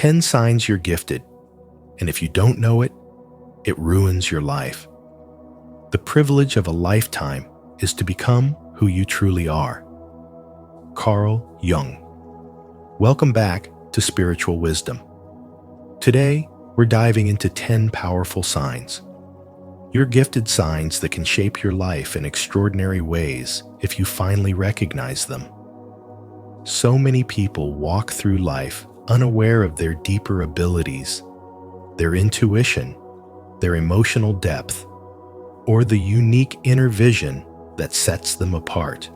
10 signs you're gifted, and if you don't know it, it ruins your life. The privilege of a lifetime is to become who you truly are. Carl Jung. Welcome back to Spiritual Wisdom. Today, we're diving into 10 powerful signs. You're gifted signs that can shape your life in extraordinary ways if you finally recognize them. So many people walk through life unaware of their deeper abilities, their intuition, their emotional depth, or the unique inner vision that sets them apart.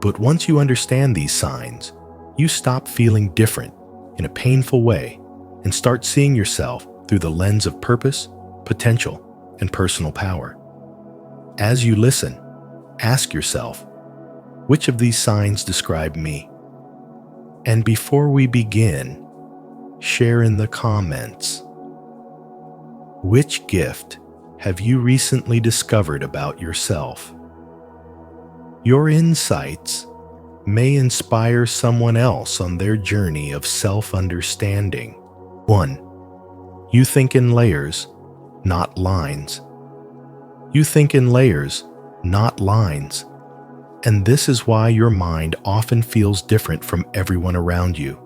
But once you understand these signs, you stop feeling different in a painful way and start seeing yourself through the lens of purpose, potential, and personal power. As you listen, ask yourself, which of these signs describe me? And before we begin, share in the comments. Which gift have you recently discovered about yourself? Your insights may inspire someone else on their journey of self-understanding. 1. You think in layers, not lines. You think in layers, not lines. And this is why your mind often feels different from everyone around you,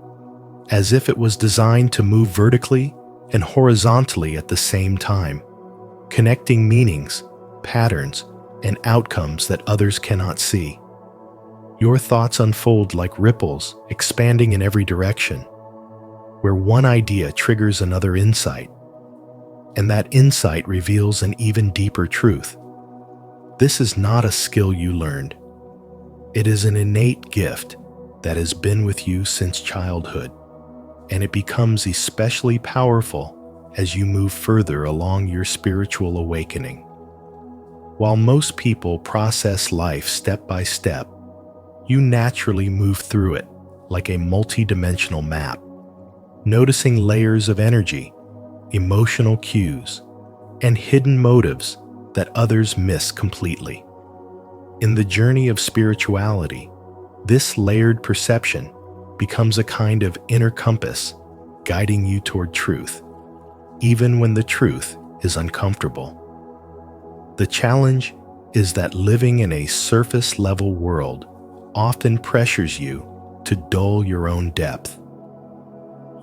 as if it was designed to move vertically and horizontally at the same time, connecting meanings, patterns, and outcomes that others cannot see. Your thoughts unfold like ripples, expanding in every direction, where one idea triggers another insight, and that insight reveals an even deeper truth. This is not a skill you learned. It is an innate gift that has been with you since childhood, and it becomes especially powerful as you move further along your spiritual awakening. While most people process life step by step, you naturally move through it like a multi-dimensional map, noticing layers of energy, emotional cues, and hidden motives that others miss completely. In the journey of spirituality, this layered perception becomes a kind of inner compass, guiding you toward truth, even when the truth is uncomfortable. The challenge is that living in a surface-level world often pressures you to dull your own depth.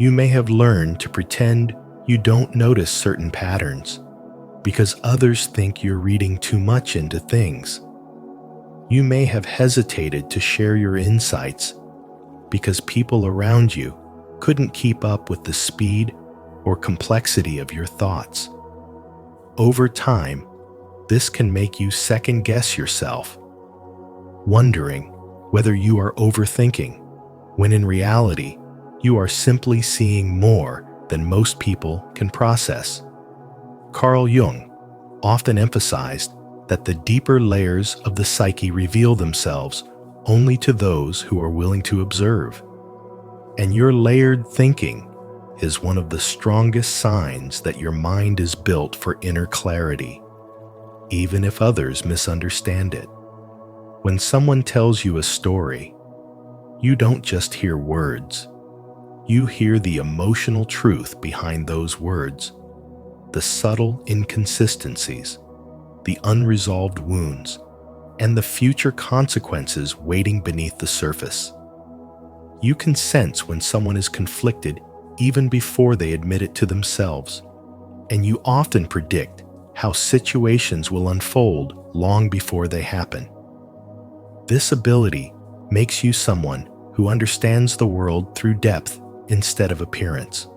You may have learned to pretend you don't notice certain patterns because others think you're reading too much into things. You may have hesitated to share your insights because people around you couldn't keep up with the speed or complexity of your thoughts. Over time, this can make you second-guess yourself, wondering whether you are overthinking, when in reality, you are simply seeing more than most people can process. Carl Jung often emphasized that the deeper layers of the psyche reveal themselves only to those who are willing to observe. And your layered thinking is one of the strongest signs that your mind is built for inner clarity, even if others misunderstand it. When someone tells you a story, you don't just hear words. You hear the emotional truth behind those words, the subtle inconsistencies, the unresolved wounds, and the future consequences waiting beneath the surface. You can sense when someone is conflicted even before they admit it to themselves, and you often predict how situations will unfold long before they happen. This ability makes you someone who understands the world through depth instead of appearance.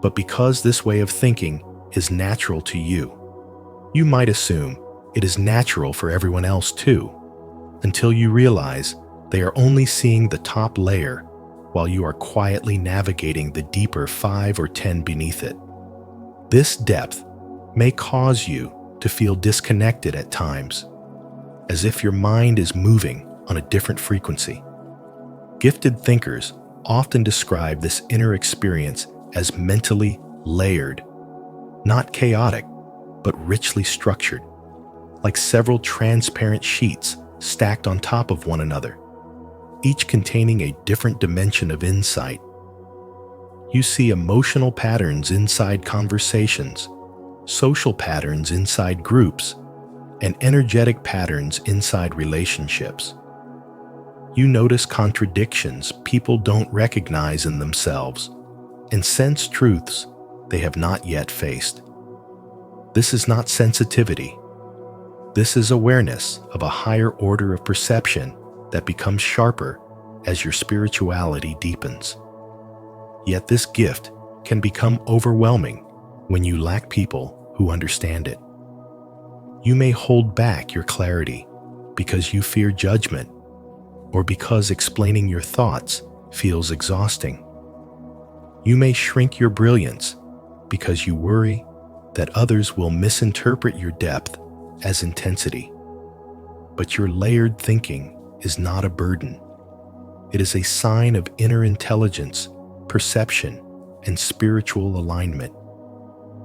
But because this way of thinking is natural to you, you might assume it is natural for everyone else too, until you realize they are only seeing the top layer while you are quietly navigating the deeper 5 or 10 beneath it. This depth may cause you to feel disconnected at times, as if your mind is moving on a different frequency. Gifted thinkers often describe this inner experience as mentally layered, not chaotic, but richly structured, like several transparent sheets stacked on top of one another, each containing a different dimension of insight. You see emotional patterns inside conversations, social patterns inside groups, and energetic patterns inside relationships. You notice contradictions people don't recognize in themselves and sense truths they have not yet faced. This is not sensitivity. This is awareness of a higher order of perception that becomes sharper as your spirituality deepens. Yet this gift can become overwhelming when you lack people who understand it. You may hold back your clarity because you fear judgment or because explaining your thoughts feels exhausting. You may shrink your brilliance because you worry that others will misinterpret your depth as intensity. But your layered thinking is not a burden. It is a sign of inner intelligence, perception, and spiritual alignment.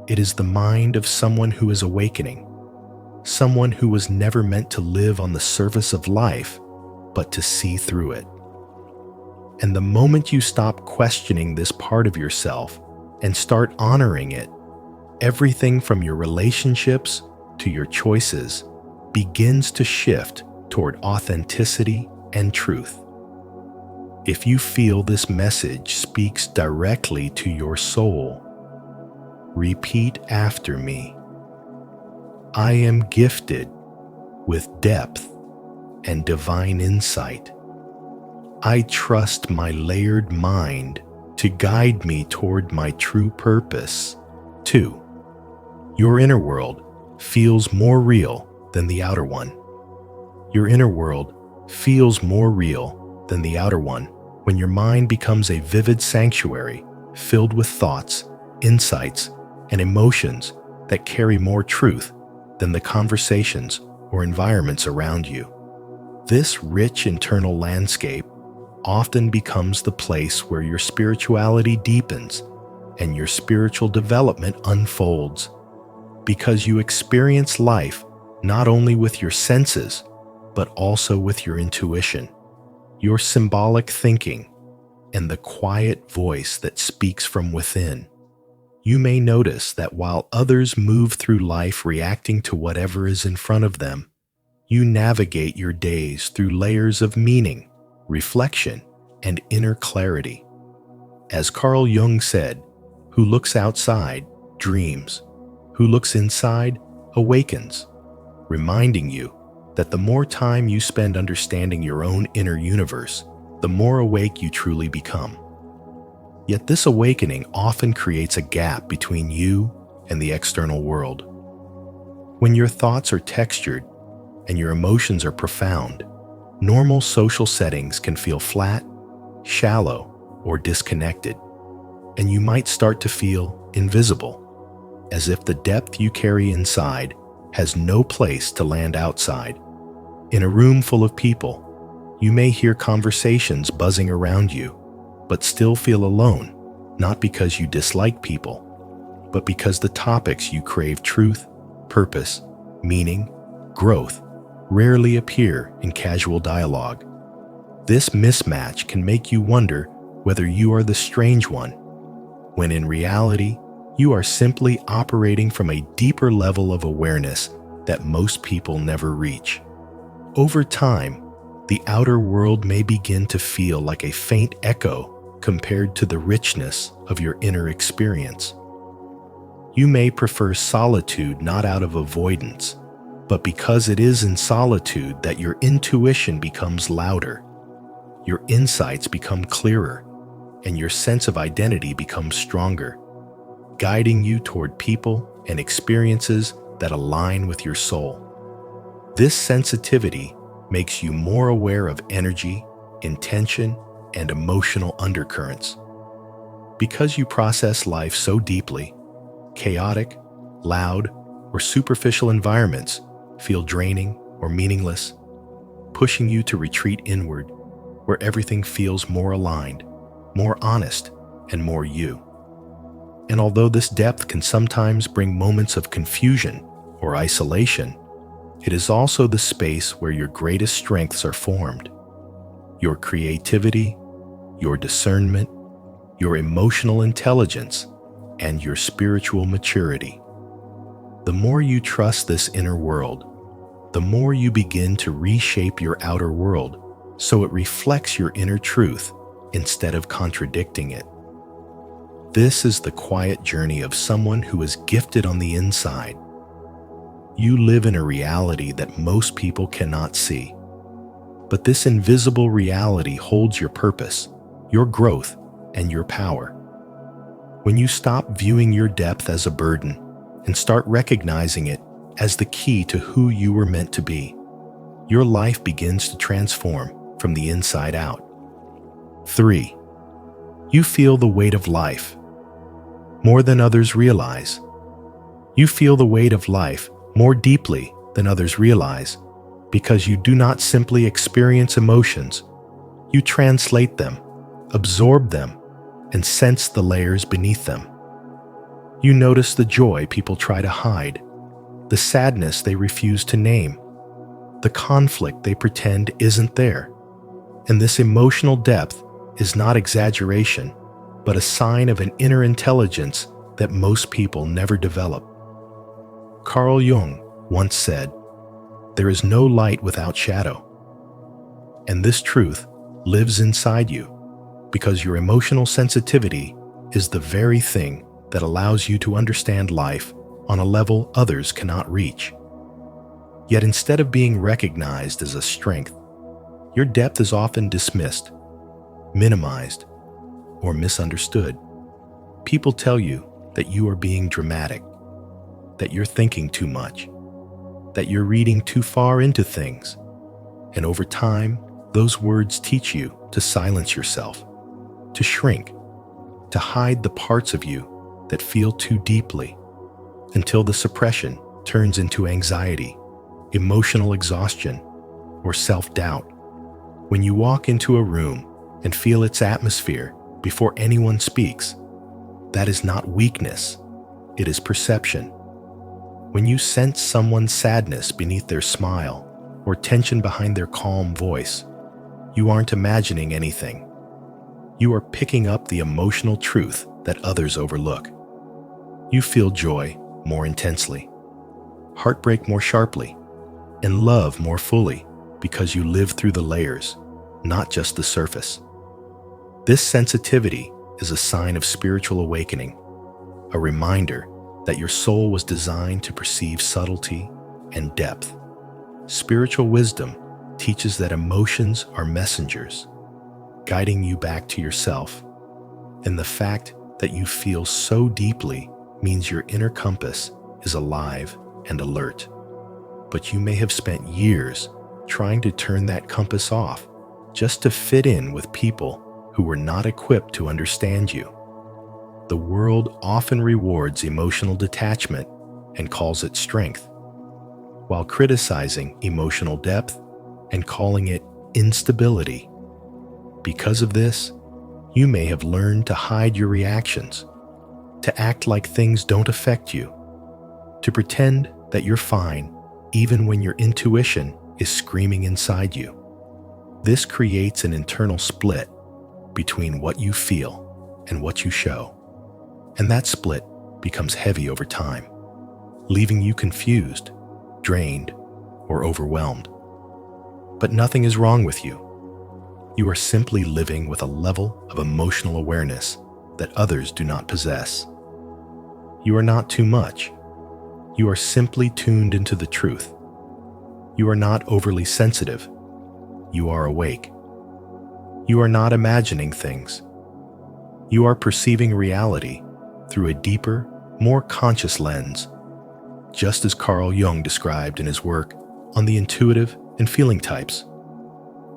It is the mind of someone who is awakening, someone who was never meant to live on the surface of life, but to see through it. And the moment you stop questioning this part of yourself and start honoring it, everything from your relationships to your choices begins to shift toward authenticity and truth. If you feel this message speaks directly to your soul, repeat after me. I am gifted with depth and divine insight. I trust my layered mind to guide me toward my true purpose. 2. Your inner world feels more real than the outer one. Your inner world feels more real than the outer one when your mind becomes a vivid sanctuary filled with thoughts, insights, and emotions that carry more truth than the conversations or environments around you. This rich internal landscape often becomes the place where your spirituality deepens and your spiritual development unfolds, because you experience life not only with your senses, but also with your intuition, your symbolic thinking, and the quiet voice that speaks from within. You may notice that while others move through life reacting to whatever is in front of them, you navigate your days through layers of meaning, reflection, and inner clarity. As Carl Jung said, "Who looks outside dreams, who looks inside awakens," reminding you that the more time you spend understanding your own inner universe, the more awake you truly become. Yet this awakening often creates a gap between you and the external world. When your thoughts are textured and your emotions are profound, normal social settings can feel flat, shallow, or disconnected, and you might start to feel invisible, as if the depth you carry inside has no place to land outside. In a room full of people, you may hear conversations buzzing around you, but still feel alone, not because you dislike people, but because the topics you crave truth, purpose, meaning, growth rarely appear in casual dialogue. This mismatch can make you wonder whether you are the strange one, when in reality, you are simply operating from a deeper level of awareness that most people never reach. Over time, the outer world may begin to feel like a faint echo compared to the richness of your inner experience. You may prefer solitude not out of avoidance, but because it is in solitude that your intuition becomes louder, your insights become clearer, and your sense of identity becomes stronger, guiding you toward people and experiences that align with your soul. This sensitivity makes you more aware of energy, intention, and emotional undercurrents. Because you process life so deeply, chaotic, loud, or superficial environments feel draining or meaningless, pushing you to retreat inward, where everything feels more aligned, more honest, and more you. And although this depth can sometimes bring moments of confusion or isolation, it is also the space where your greatest strengths are formed. Your creativity, your discernment, your emotional intelligence, and your spiritual maturity. The more you trust this inner world, the more you begin to reshape your outer world so it reflects your inner truth instead of contradicting it. This is the quiet journey of someone who is gifted on the inside. You live in a reality that most people cannot see. But this invisible reality holds your purpose, your growth, and your power. When you stop viewing your depth as a burden and start recognizing it as the key to who you were meant to be, your life begins to transform from the inside out. 3. You feel the weight of life more than others realize. You feel the weight of life more deeply than others realize because you do not simply experience emotions. You translate them, absorb them, and sense the layers beneath them. You notice the joy people try to hide, the sadness they refuse to name, the conflict they pretend isn't there. And this emotional depth is not exaggeration, but a sign of an inner intelligence that most people never develop. Carl Jung once said, "There is no light without shadow." And this truth lives inside you because your emotional sensitivity is the very thing that allows you to understand life on a level others cannot reach. Yet instead of being recognized as a strength, your depth is often dismissed, minimized, or misunderstood. People tell you that you are being dramatic, that you're thinking too much, that you're reading too far into things. And over time, those words teach you to silence yourself, to shrink, to hide the parts of you that feel too deeply, until the suppression turns into anxiety, emotional exhaustion, or self-doubt. When you walk into a room and feel its atmosphere before anyone speaks, that is not weakness, it is perception. When you sense someone's sadness beneath their smile or tension behind their calm voice, you aren't imagining anything. You are picking up the emotional truth that others overlook. You feel joy more intensely, heartbreak more sharply, and love more fully because you live through the layers, not just the surface. This sensitivity is a sign of spiritual awakening, a reminder that your soul was designed to perceive subtlety and depth. Spiritual wisdom teaches that emotions are messengers, guiding you back to yourself, and the fact that you feel so deeply means your inner compass is alive and alert. But you may have spent years trying to turn that compass off just to fit in with people who were not equipped to understand you. The world often rewards emotional detachment and calls it strength, while criticizing emotional depth and calling it instability. Because of this, you may have learned to hide your reactions, to act like things don't affect you, to pretend that you're fine even when your intuition is screaming inside you. This creates an internal split between what you feel and what you show, and that split becomes heavy over time, leaving you confused, drained, or overwhelmed. But nothing is wrong with you. You are simply living with a level of emotional awareness that others do not possess. You are not too much. You are simply tuned into the truth. You are not overly sensitive. You are awake. You are not imagining things. You are perceiving reality through a deeper, more conscious lens, just as Carl Jung described in his work on the intuitive and feeling types.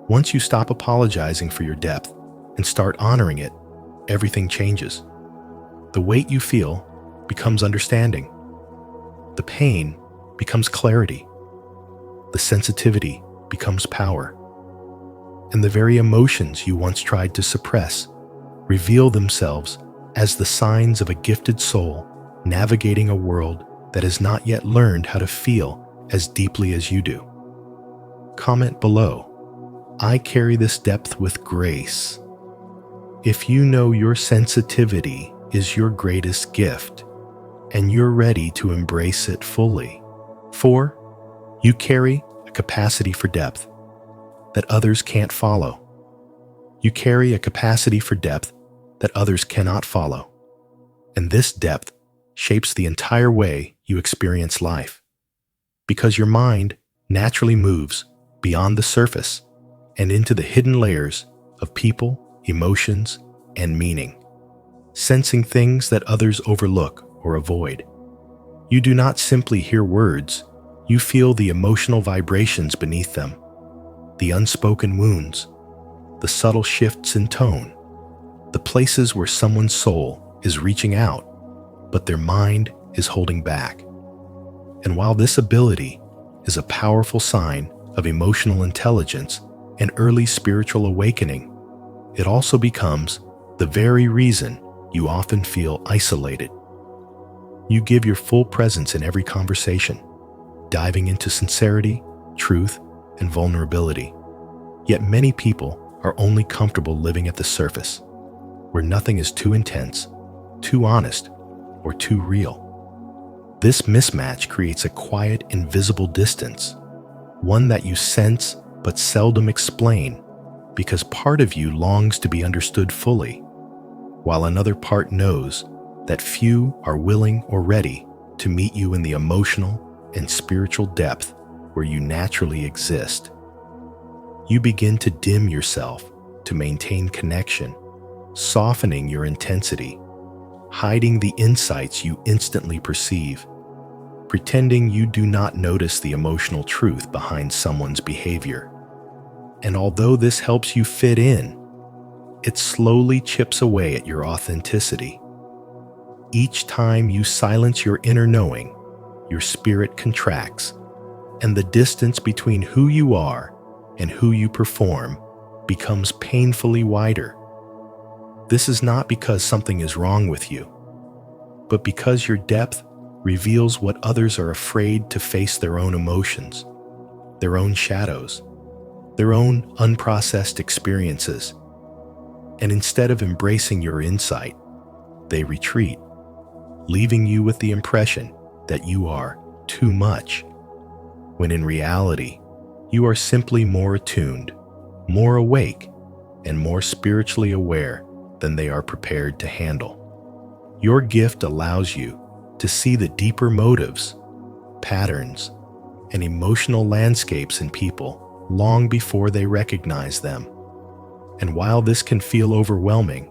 Once you stop apologizing for your depth and start honoring it, everything changes. The weight you feel becomes understanding. The pain becomes clarity. The sensitivity becomes power. And the very emotions you once tried to suppress reveal themselves as the signs of a gifted soul navigating a world that has not yet learned how to feel as deeply as you do. Comment below, "I carry this depth with grace." If you know your sensitivity is your greatest gift and you're ready to embrace it fully. 4. You carry a capacity for depth that others can't follow. You carry a capacity for depth that others cannot follow. And this depth shapes the entire way you experience life, because your mind naturally moves beyond the surface and into the hidden layers of people, emotions, and meaning, sensing things that others overlook or avoid. You do not simply hear words, you feel the emotional vibrations beneath them, the unspoken wounds, the subtle shifts in tone, the places where someone's soul is reaching out, but their mind is holding back. And while this ability is a powerful sign of emotional intelligence and early spiritual awakening, it also becomes the very reason you often feel isolated. You give your full presence in every conversation, diving into sincerity, truth, and vulnerability. Yet many people are only comfortable living at the surface, where nothing is too intense, too honest, or too real. This mismatch creates a quiet, invisible distance, one that you sense but seldom explain, because part of you longs to be understood fully, while another part knows that few are willing or ready to meet you in the emotional and spiritual depth where you naturally exist. You begin to dim yourself to maintain connection, softening your intensity, hiding the insights you instantly perceive, pretending you do not notice the emotional truth behind someone's behavior. And although this helps you fit in, it slowly chips away at your authenticity. Each time you silence your inner knowing, your spirit contracts, and the distance between who you are and who you perform becomes painfully wider. This is not because something is wrong with you, but because your depth reveals what others are afraid to face: their own emotions, their own shadows, their own unprocessed experiences. And instead of embracing your insight, they retreat, leaving you with the impression that you are too much, when in reality, you are simply more attuned, more awake, and more spiritually aware than they are prepared to handle. Your gift allows you to see the deeper motives, patterns, and emotional landscapes in people long before they recognize them. And while this can feel overwhelming,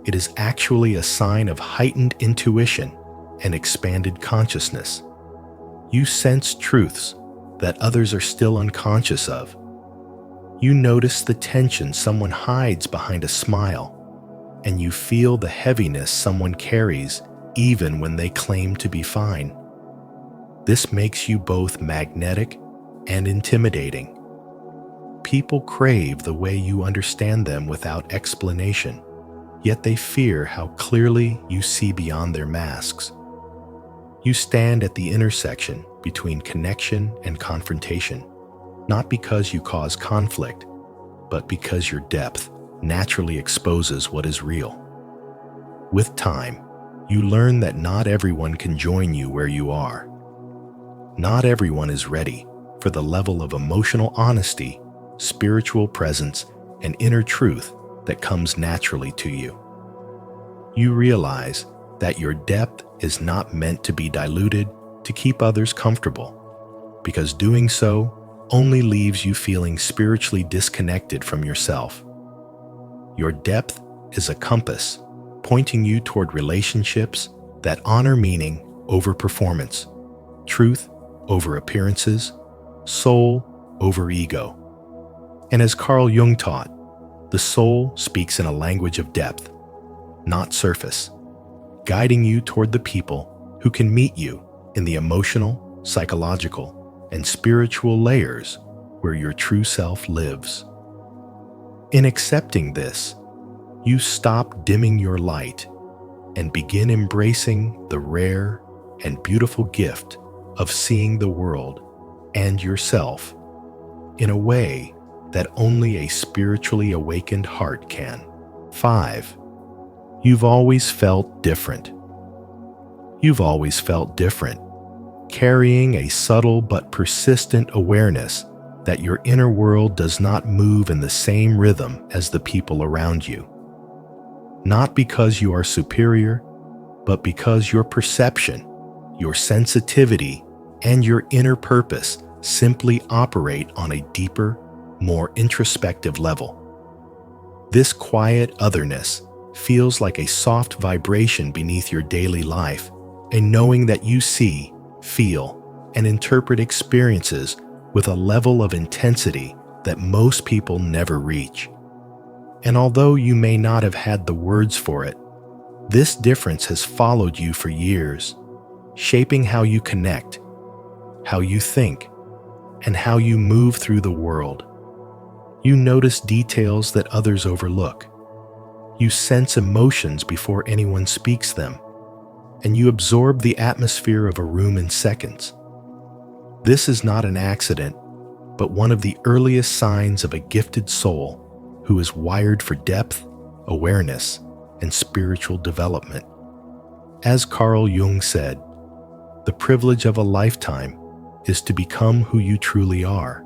it is actually a sign of heightened intuition and expanded consciousness. You sense truths that others are still unconscious of. You notice the tension someone hides behind a smile, and you feel the heaviness someone carries even when they claim to be fine. This makes you both magnetic and intimidating. People crave the way you understand them without explanation, yet they fear how clearly you see beyond their masks. You stand at the intersection between connection and confrontation, not because you cause conflict, but because your depth naturally exposes what is real. With time, you learn that not everyone can join you where you are. Not everyone is ready for the level of emotional honesty, spiritual presence, and inner truth that comes naturally to you. You realize that your depth is not meant to be diluted to keep others comfortable, because doing so only leaves you feeling spiritually disconnected from yourself. Your depth is a compass pointing you toward relationships that honor meaning over performance, truth over appearances, soul over ego. And as Carl Jung taught, the soul speaks in a language of depth, not surface, guiding you toward the people who can meet you in the emotional, psychological, and spiritual layers where your true self lives. In accepting this, you stop dimming your light and begin embracing the rare and beautiful gift of seeing the world and yourself in a way that only a spiritually awakened heart can. 5. You've always felt different. You've always felt different, carrying a subtle but persistent awareness that your inner world does not move in the same rhythm as the people around you. Not because you are superior, but because your perception, your sensitivity, and your inner purpose simply operate on a deeper, more introspective level. This quiet otherness feels like a soft vibration beneath your daily life, a knowing that you see, feel, and interpret experiences with a level of intensity that most people never reach. And although you may not have had the words for it, this difference has followed you for years, shaping how you connect, how you think, and how you move through the world. You notice details that others overlook. You sense emotions before anyone speaks them, and you absorb the atmosphere of a room in seconds. This is not an accident, but one of the earliest signs of a gifted soul who is wired for depth, awareness, and spiritual development. As Carl Jung said, the privilege of a lifetime is to become who you truly are.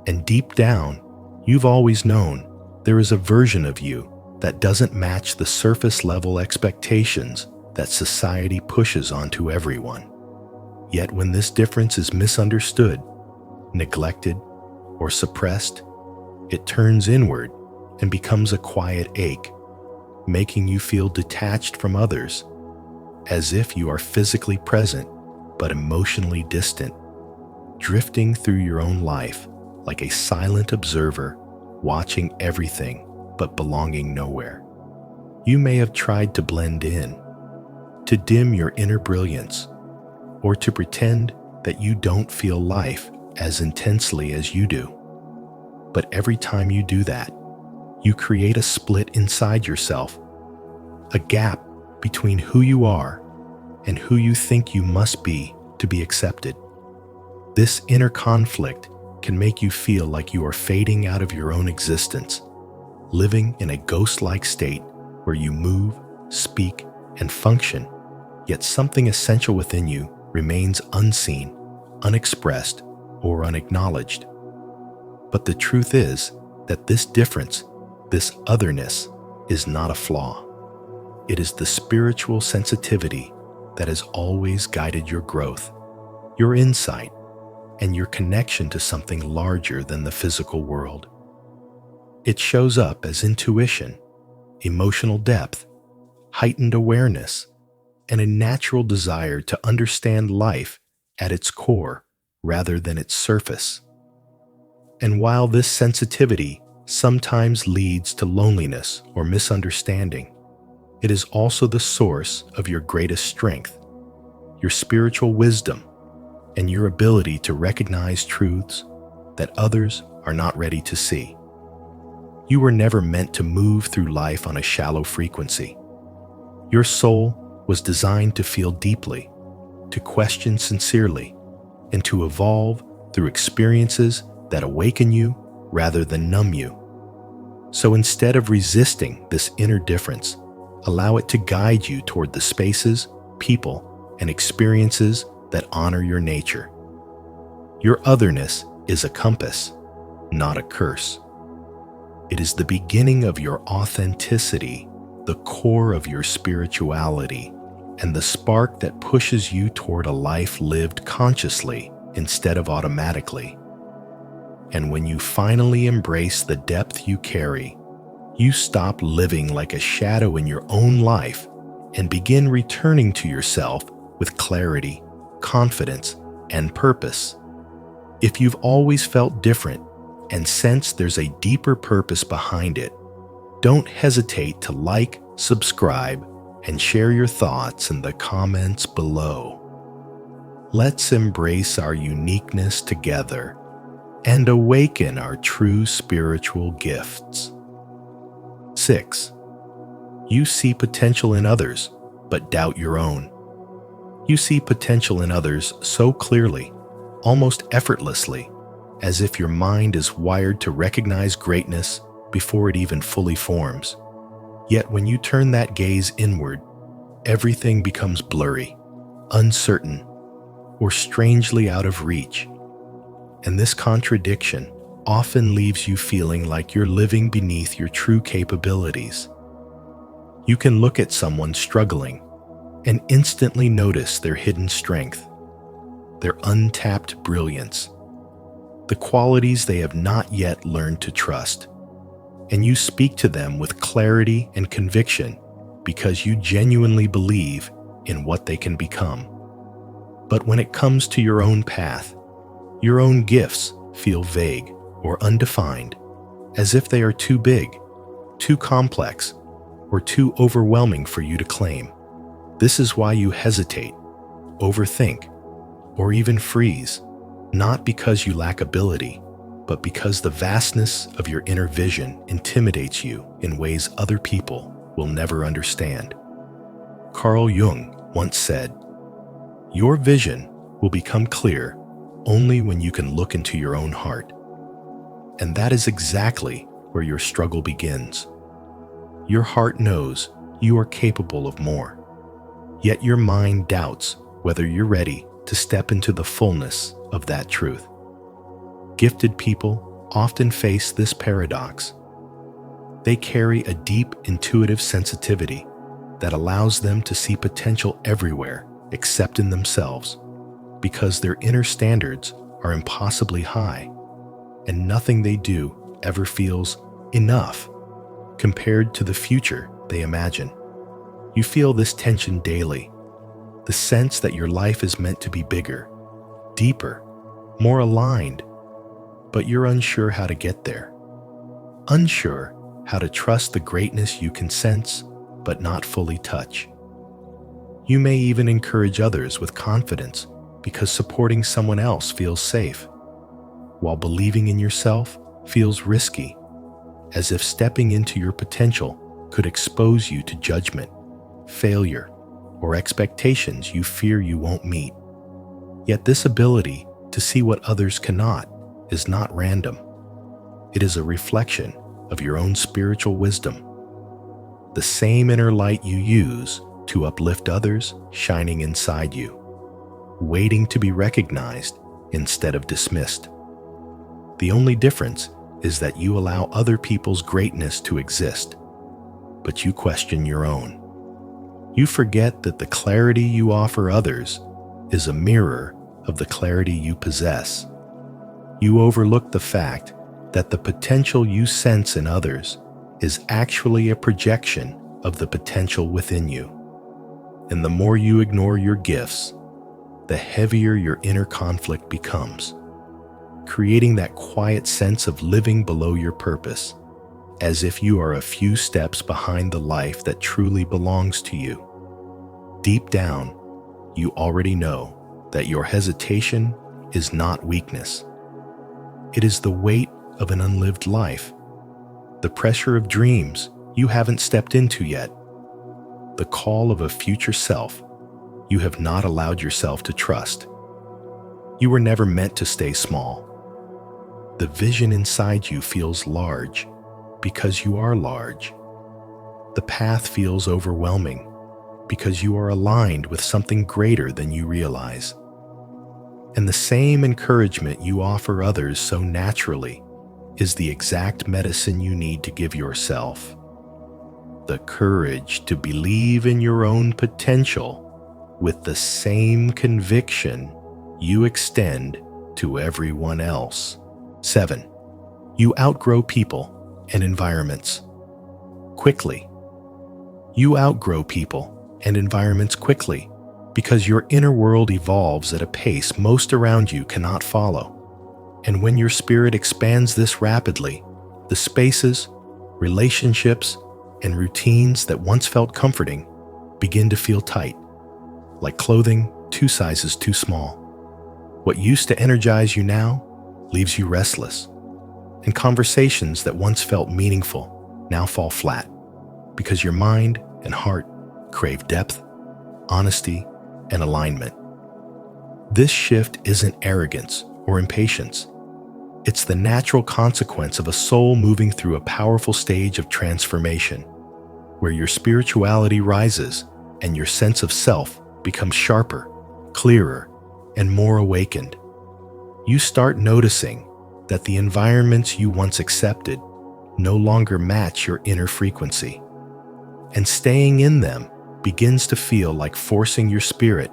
And deep down, you've always known there is a version of you that doesn't match the surface-level expectations that society pushes onto everyone. Yet when this difference is misunderstood, neglected, or suppressed, it turns inward and becomes a quiet ache, making you feel detached from others, as if you are physically present but emotionally distant, drifting through your own life like a silent observer, watching everything but belonging nowhere. You may have tried to blend in, to dim your inner brilliance, or to pretend that you don't feel life as intensely as you do. But every time you do that, you create a split inside yourself, a gap between who you are and who you think you must be to be accepted. This inner conflict can make you feel like you are fading out of your own existence, living in a ghost-like state where you move, speak, and function, yet something essential within you remains unseen, unexpressed, or unacknowledged. But the truth is that this difference, this otherness, is not a flaw. It is the spiritual sensitivity that has always guided your growth, your insight, and your connection to something larger than the physical world. It shows up as intuition, emotional depth, heightened awareness, and a natural desire to understand life at its core rather than its surface. And while this sensitivity sometimes leads to loneliness or misunderstanding, it is also the source of your greatest strength, your spiritual wisdom, and your ability to recognize truths that others are not ready to see. You were never meant to move through life on a shallow frequency. Your soul was designed to feel deeply, to question sincerely, and to evolve through experiences that awaken you rather than numb you. So instead of resisting this inner difference, allow it to guide you toward the spaces, people, and experiences that honor your nature. Your otherness is a compass, not a curse. It is the beginning of your authenticity, the core of your spirituality, and the spark that pushes you toward a life lived consciously instead of automatically. And when you finally embrace the depth you carry, you stop living like a shadow in your own life and begin returning to yourself with clarity, confidence, and purpose. If you've always felt different and sense there's a deeper purpose behind it, don't hesitate to like, subscribe, and share your thoughts in the comments below. Let's embrace our uniqueness together and awaken our true spiritual gifts. 6. You see potential in others, but doubt your own. You see potential in others so clearly, almost effortlessly, as if your mind is wired to recognize greatness before it even fully forms. Yet when you turn that gaze inward, everything becomes blurry, uncertain, or strangely out of reach. And this contradiction often leaves you feeling like you're living beneath your true capabilities. You can look at someone struggling and instantly notice their hidden strength, their untapped brilliance, the qualities they have not yet learned to trust. And you speak to them with clarity and conviction because you genuinely believe in what they can become. But when it comes to your own path, your own gifts feel vague or undefined, as if they are too big, too complex, or too overwhelming for you to claim. This is why you hesitate, overthink, or even freeze, not because you lack ability, but because the vastness of your inner vision intimidates you in ways other people will never understand. Carl Jung once said, "Your vision will become clear only when you can look into your own heart." And that is exactly where your struggle begins. Your heart knows you are capable of more, yet your mind doubts whether you're ready to step into the fullness of that truth. Gifted people often face this paradox. They carry a deep intuitive sensitivity that allows them to see potential everywhere except in themselves, because their inner standards are impossibly high, and nothing they do ever feels enough compared to the future they imagine. You feel this tension daily, the sense that your life is meant to be bigger, deeper, more aligned, but you're unsure how to get there. Unsure how to trust the greatness you can sense but not fully touch. You may even encourage others with confidence because supporting someone else feels safe, while believing in yourself feels risky, as if stepping into your potential could expose you to judgment, failure, or expectations you fear you won't meet. Yet this ability to see what others cannot is not random. It is a reflection of your own spiritual wisdom, the same inner light you use to uplift others shining inside you, waiting to be recognized instead of dismissed. The only difference is that you allow other people's greatness to exist, but you question your own. You forget that the clarity you offer others is a mirror of the clarity you possess. You overlook the fact that the potential you sense in others is actually a projection of the potential within you. And the more you ignore your gifts, the heavier your inner conflict becomes, creating that quiet sense of living below your purpose, as if you are a few steps behind the life that truly belongs to you. Deep down, you already know that your hesitation is not weakness. It is the weight of an unlived life, the pressure of dreams you haven't stepped into yet, the call of a future self you have not allowed yourself to trust. You were never meant to stay small. The vision inside you feels large because you are large. The path feels overwhelming because you are aligned with something greater than you realize. And the same encouragement you offer others so naturally is the exact medicine you need to give yourself. The courage to believe in your own potential with the same conviction you extend to everyone else. 7. You outgrow people and environments quickly. You outgrow people and environments quickly because your inner world evolves at a pace most around you cannot follow. And when your spirit expands this rapidly, the spaces, relationships, and routines that once felt comforting begin to feel tight, like clothing 2 sizes too small. What used to energize you now leaves you restless, and conversations that once felt meaningful now fall flat because your mind and heart crave depth, honesty, and alignment. This shift isn't arrogance or impatience. It's the natural consequence of a soul moving through a powerful stage of transformation. where your spirituality rises and your sense of self becomes sharper, clearer, and more awakened. You start noticing that the environments you once accepted no longer match your inner frequency, and staying in them begins to feel like forcing your spirit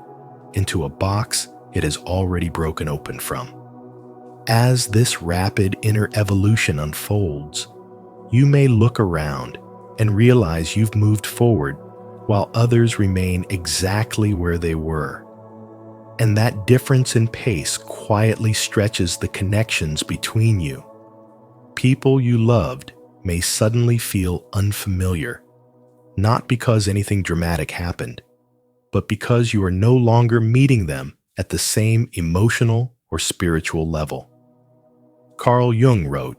into a box it has already broken open from. As this rapid inner evolution unfolds, you may look around and realize you've moved forward while others remain exactly where they were. And that difference in pace quietly stretches the connections between you. People you loved may suddenly feel unfamiliar, not because anything dramatic happened, but because you are no longer meeting them at the same emotional or spiritual level. Carl Jung wrote,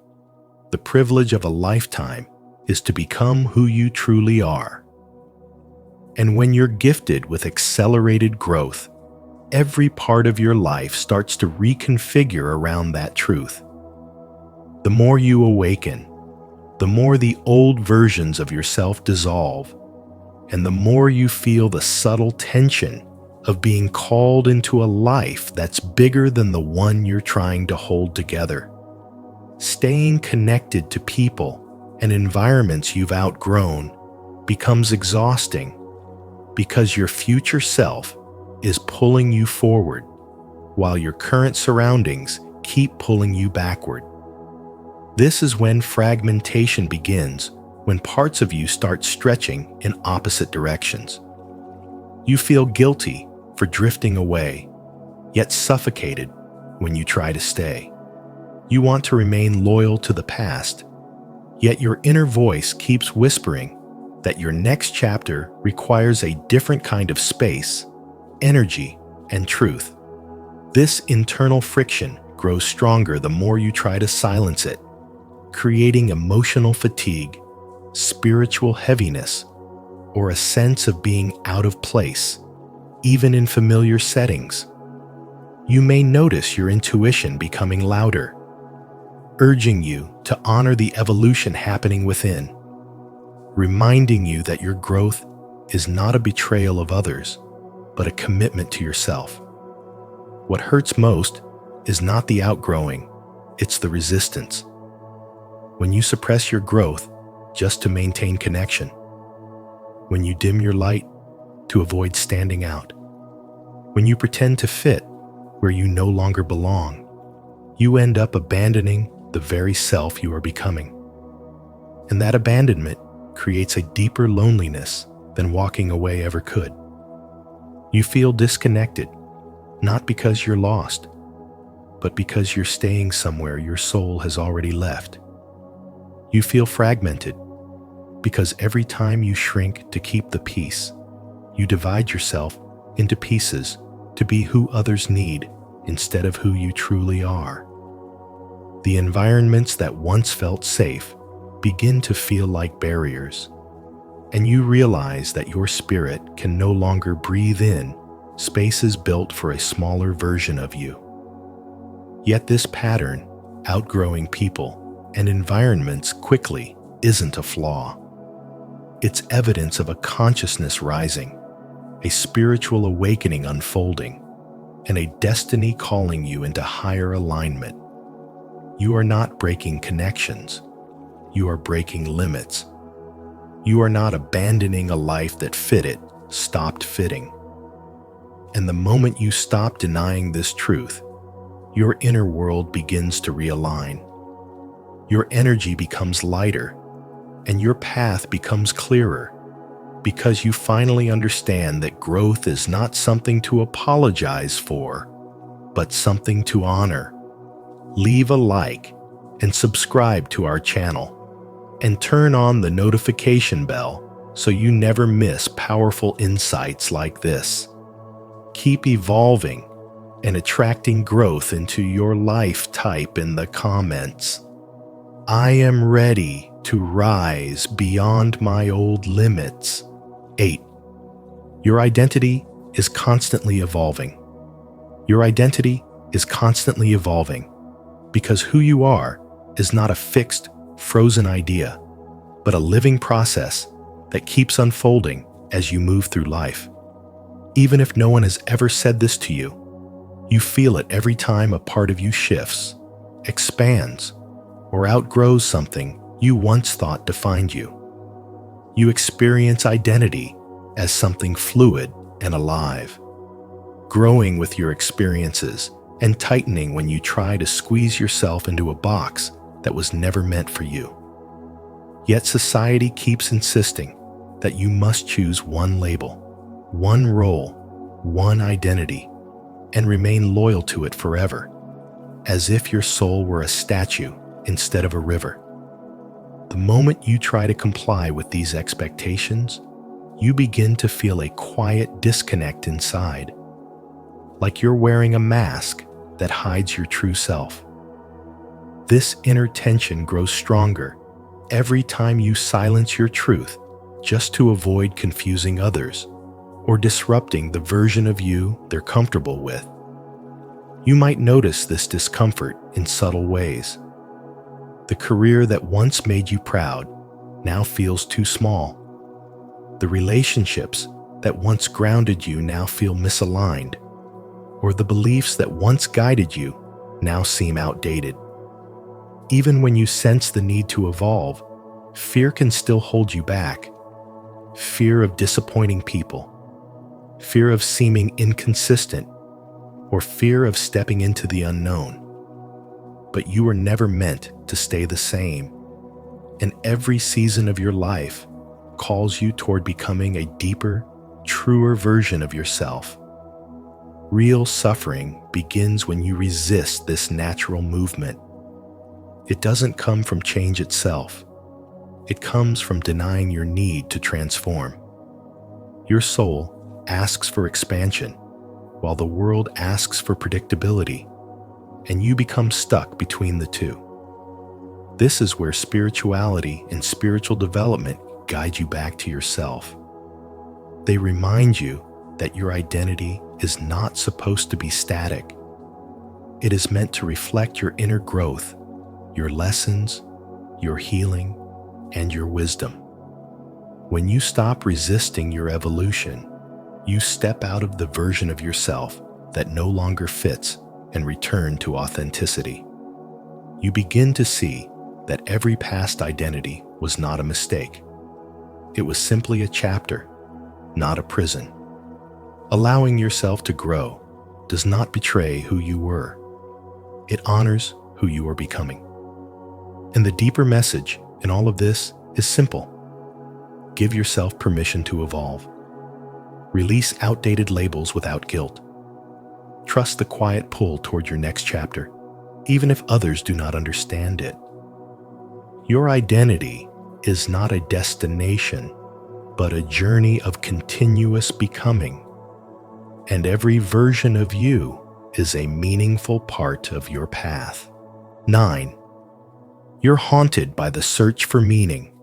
"The privilege of a lifetime is to become who you truly are." And when you're gifted with accelerated growth, every part of your life starts to reconfigure around that truth. The more you awaken, the more the old versions of yourself dissolve, and the more you feel the subtle tension of being called into a life that's bigger than the one you're trying to hold together. Staying connected to people and environments you've outgrown becomes exhausting because your future self is pulling you forward while your current surroundings keep pulling you backward. This is when fragmentation begins, when parts of you start stretching in opposite directions. You feel guilty for drifting away, yet suffocated when you try to stay. You want to remain loyal to the past, yet your inner voice keeps whispering that your next chapter requires a different kind of space, energy, and truth. This internal friction grows stronger the more you try to silence it, creating emotional fatigue, spiritual heaviness, or a sense of being out of place, even in familiar settings. You may notice your intuition becoming louder, urging you to honor the evolution happening within, reminding you that your growth is not a betrayal of others, but a commitment to yourself. What hurts most is not the outgrowing, it's the resistance. When you suppress your growth just to maintain connection, when you dim your light to avoid standing out, when you pretend to fit where you no longer belong, you end up abandoning the very self you are becoming. And that abandonment creates a deeper loneliness than walking away ever could. You feel disconnected, not because you're lost, but because you're staying somewhere your soul has already left. You feel fragmented because every time you shrink to keep the peace, you divide yourself into pieces to be who others need instead of who you truly are. The environments that once felt safe begin to feel like barriers, and you realize that your spirit can no longer breathe in spaces built for a smaller version of you. Yet this pattern, outgrowing people and environments quickly, isn't a flaw. It's evidence of a consciousness rising, a spiritual awakening unfolding, and a destiny calling you into higher alignment. You are not breaking connections. You are breaking limits. You are not abandoning a life that stopped fitting. And the moment you stop denying this truth, your inner world begins to realign. Your energy becomes lighter, and your path becomes clearer, because you finally understand that growth is not something to apologize for, but something to honor. Leave a like and subscribe to our channel, and turn on the notification bell so you never miss powerful insights like this. Keep evolving and attracting growth into your life. Type in the comments, "I am ready to rise beyond my old limits." 8. Your identity is constantly evolving. Your identity is constantly evolving because who you are is not a fixed, frozen idea, but a living process that keeps unfolding as you move through life. Even if no one has ever said this to you, you feel it every time a part of you shifts, expands, or outgrows something you once thought defined you. You experience identity as something fluid and alive, growing with your experiences and tightening when you try to squeeze yourself into a box that was never meant for you. Yet society keeps insisting that you must choose one label, one role, one identity, and remain loyal to it forever, as if your soul were a statue instead of a river. The moment you try to comply with these expectations, you begin to feel a quiet disconnect inside, like you're wearing a mask that hides your true self. This inner tension grows stronger every time you silence your truth just to avoid confusing others or disrupting the version of you they're comfortable with. You might notice this discomfort in subtle ways. The career that once made you proud now feels too small. The relationships that once grounded you now feel misaligned, or the beliefs that once guided you now seem outdated. Even when you sense the need to evolve, fear can still hold you back. Fear of disappointing people, fear of seeming inconsistent, or fear of stepping into the unknown. But you were never meant to stay the same, and every season of your life calls you toward becoming a deeper, truer version of yourself. Real suffering begins when you resist this natural movement. It doesn't come from change itself. It comes from denying your need to transform. Your soul asks for expansion, while the world asks for predictability, and you become stuck between the two. This is where spirituality and spiritual development guide you back to yourself. They remind you that your identity is not supposed to be static. It is meant to reflect your inner growth, your lessons, your healing, and your wisdom. When you stop resisting your evolution, you step out of the version of yourself that no longer fits and return to authenticity. You begin to see that every past identity was not a mistake. It was simply a chapter, not a prison. Allowing yourself to grow does not betray who you were. It honors who you are becoming. And the deeper message in all of this is simple. Give yourself permission to evolve. Release outdated labels without guilt. Trust the quiet pull toward your next chapter, even if others do not understand it. Your identity is not a destination, but a journey of continuous becoming. And every version of you is a meaningful part of your path. 9. You're haunted by the search for meaning.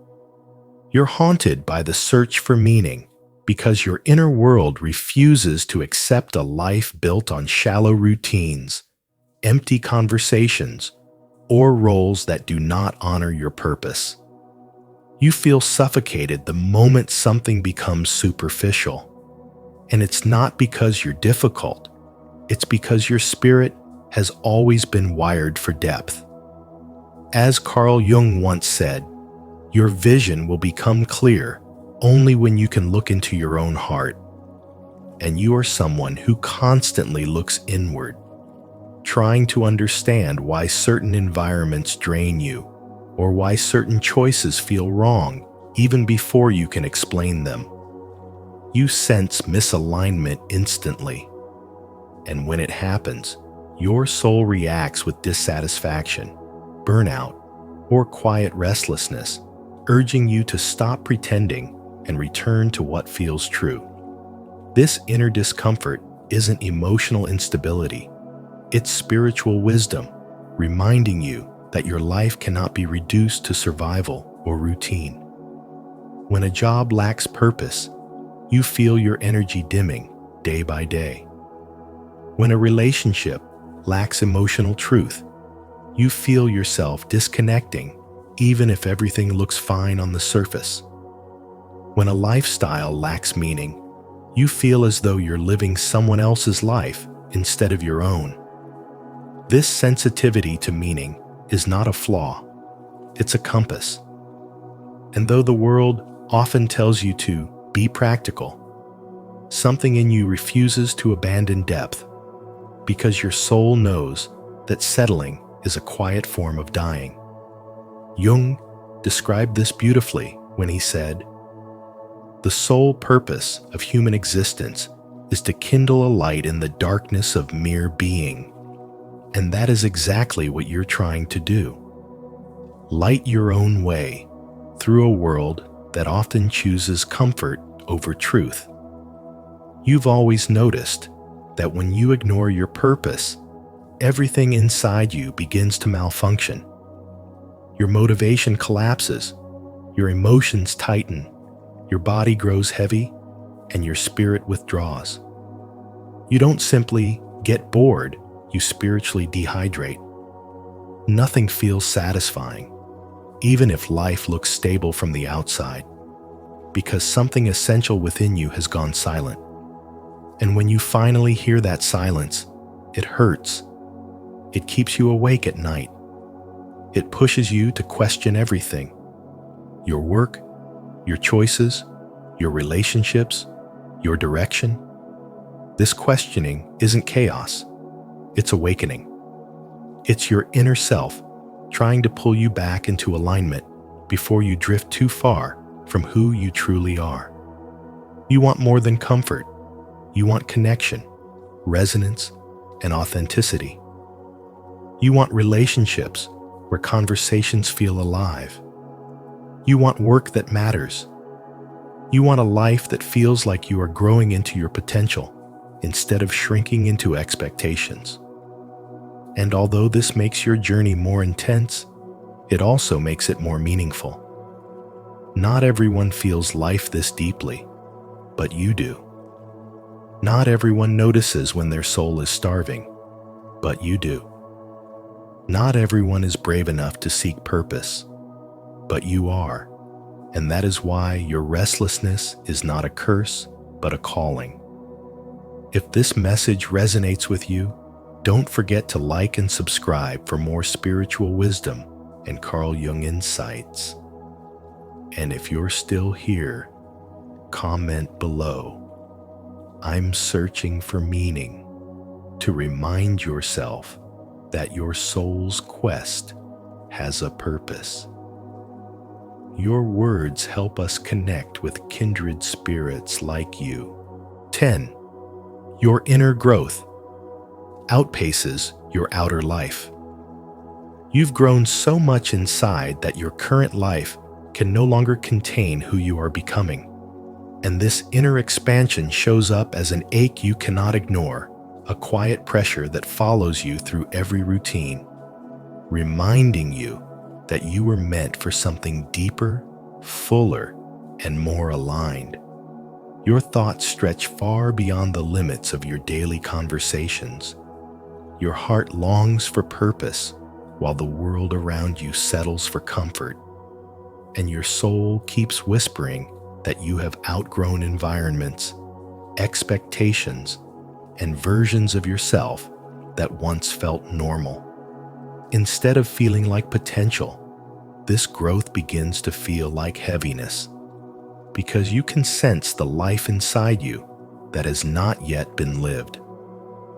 You're haunted by the search for meaning because your inner world refuses to accept a life built on shallow routines, empty conversations, or roles that do not honor your purpose. You feel suffocated the moment something becomes superficial. And it's not because you're difficult, it's because your spirit has always been wired for depth. As Carl Jung once said, your vision will become clear only when you can look into your own heart. And you are someone who constantly looks inward, trying to understand why certain environments drain you, or why certain choices feel wrong even before you can explain them. You sense misalignment instantly, and when it happens, your soul reacts with dissatisfaction, burnout, or quiet restlessness, urging you to stop pretending and return to what feels true. This inner discomfort isn't emotional instability, it's spiritual wisdom, reminding you that your life cannot be reduced to survival or routine. When a job lacks purpose, you feel your energy dimming day by day. When a relationship lacks emotional truth, you feel yourself disconnecting even if everything looks fine on the surface. When a lifestyle lacks meaning, you feel as though you're living someone else's life instead of your own. This sensitivity to meaning is not a flaw, it's a compass. And though the world often tells you to be practical, something in you refuses to abandon depth because your soul knows that settling is a quiet form of dying. Jung described this beautifully when he said, "The sole purpose of human existence is to kindle a light in the darkness of mere being." And that is exactly what you're trying to do. Light your own way through a world that often chooses comfort over truth. You've always noticed that when you ignore your purpose, everything inside you begins to malfunction. Your motivation collapses, your emotions tighten, your body grows heavy, and your spirit withdraws. You don't simply get bored, you spiritually dehydrate. Nothing feels satisfying, even if life looks stable from the outside, because something essential within you has gone silent. And when you finally hear that silence, it hurts. It keeps you awake at night. It pushes you to question everything: your work, your choices, your relationships, your direction. This questioning isn't chaos, it's awakening. It's your inner self trying to pull you back into alignment before you drift too far from who you truly are. You want more than comfort. You want connection, resonance, and authenticity. You want relationships where conversations feel alive. You want work that matters. You want a life that feels like you are growing into your potential instead of shrinking into expectations. And although this makes your journey more intense, it also makes it more meaningful. Not everyone feels life this deeply, but you do. Not everyone notices when their soul is starving, but you do. Not everyone is brave enough to seek purpose, but you are. And that is why your restlessness is not a curse, but a calling. If this message resonates with you, don't forget to like and subscribe for more spiritual wisdom and Carl Jung insights. And if you're still here, comment below. I'm searching for meaning, to remind yourself that your soul's quest has a purpose. Your words help us connect with kindred spirits like you. 10. Your inner growth outpaces your outer life. You've grown so much inside that your current life can no longer contain who you are becoming. And this inner expansion shows up as an ache you cannot ignore, a quiet pressure that follows you through every routine, reminding you that you were meant for something deeper, fuller, and more aligned. Your thoughts stretch far beyond the limits of your daily conversations. Your heart longs for purpose, while the world around you settles for comfort. And your soul keeps whispering that you have outgrown environments, expectations, and versions of yourself that once felt normal. Instead of feeling like potential, this growth begins to feel like heaviness, because you can sense the life inside you that has not yet been lived.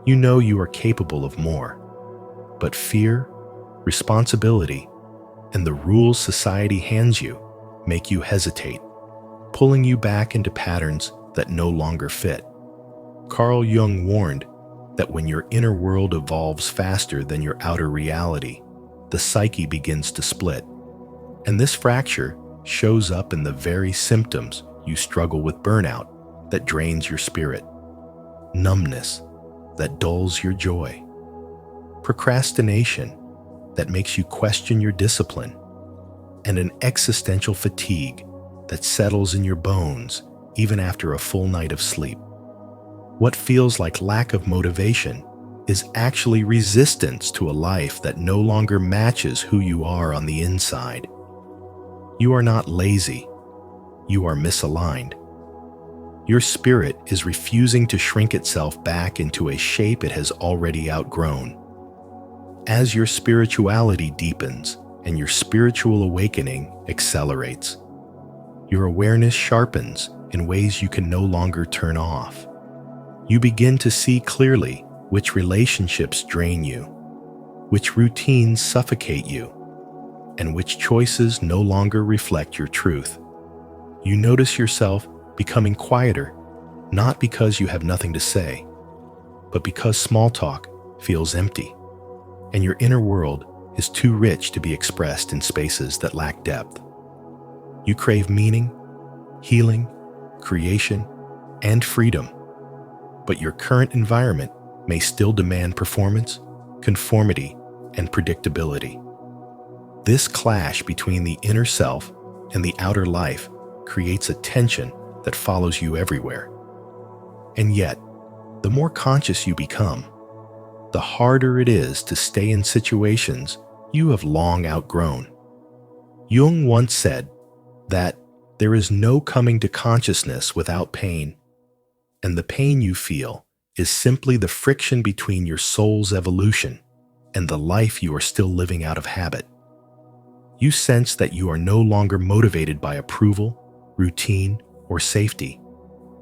You know you are capable of more, but fear, responsibility, and the rules society hands you make you hesitate, pulling you back into patterns that no longer fit. Carl Jung warned that when your inner world evolves faster than your outer reality, the psyche begins to split. And this fracture shows up in the very symptoms you struggle with: burnout that drains your spirit, numbness that dulls your joy, procrastination that makes you question your discipline, and an existential fatigue that settles in your bones even after a full night of sleep. What feels like lack of motivation is actually resistance to a life that no longer matches who you are on the inside. You are not lazy. you are misaligned. Your spirit is refusing to shrink itself back into a shape it has already outgrown. As your spirituality deepens and your spiritual awakening accelerates, your awareness sharpens in ways you can no longer turn off. You begin to see clearly which relationships drain you, which routines suffocate you, and which choices no longer reflect your truth. You notice yourself becoming quieter, not because you have nothing to say, but because small talk feels empty, and your inner world is too rich to be expressed in spaces that lack depth. You crave meaning, healing, creation, and freedom, but your current environment may still demand performance, conformity, and predictability. This clash between the inner self and the outer life creates a tension that follows you everywhere. And yet, the more conscious you become, the harder it is to stay in situations you have long outgrown. Jung once said that there is no coming to consciousness without pain, and the pain you feel is simply the friction between your soul's evolution and the life you are still living out of habit. You sense that you are no longer motivated by approval, routine, or safety.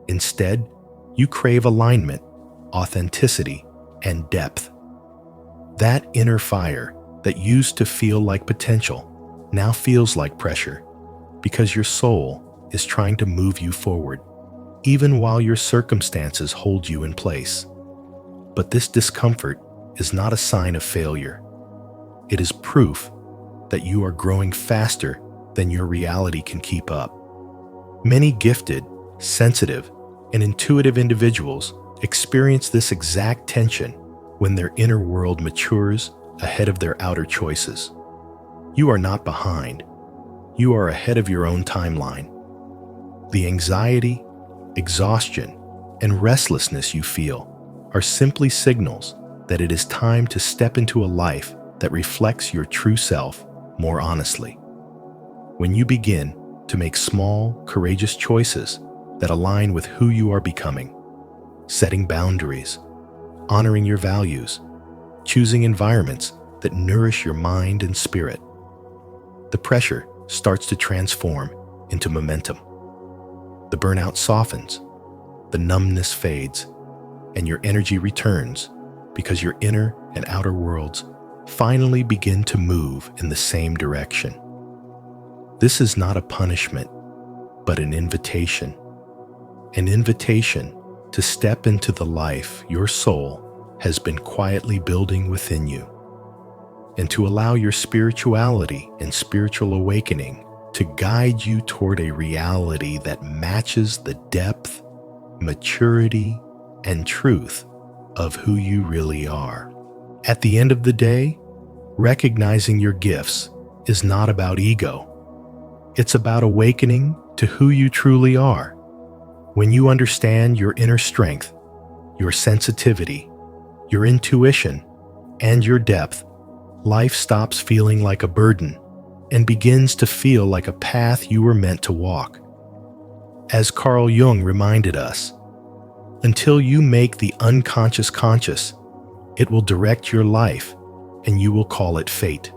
Instead, you crave alignment, authenticity, and depth. That inner fire that used to feel like potential now feels like pressure because your soul is trying to move you forward, even while your circumstances hold you in place. But this discomfort is not a sign of failure. It is proof that you are growing faster than your reality can keep up. Many gifted, sensitive, and intuitive individuals experience this exact tension when their inner world matures ahead of their outer choices. You are not behind. You are ahead of your own timeline. The anxiety, exhaustion, and restlessness you feel are simply signals that it is time to step into a life that reflects your true self more honestly. When you begin to make small, courageous choices that align with who you are becoming, setting boundaries, honoring your values, choosing environments that nourish your mind and spirit, the pressure starts to transform into momentum. The burnout softens, the numbness fades, and your energy returns because your inner and outer worlds finally begin to move in the same direction. This is not a punishment, but an invitation to step into the life your soul has been quietly building within you, and to allow your spirituality and spiritual awakening to guide you toward a reality that matches the depth, maturity, and truth of who you really are. At the end of the day, recognizing your gifts is not about ego. It's about awakening to who you truly are. When you understand your inner strength, your sensitivity, your intuition, and your depth, life stops feeling like a burden and begins to feel like a path you were meant to walk. As Carl Jung reminded us, until you make the unconscious conscious, it will direct your life and you will call it fate.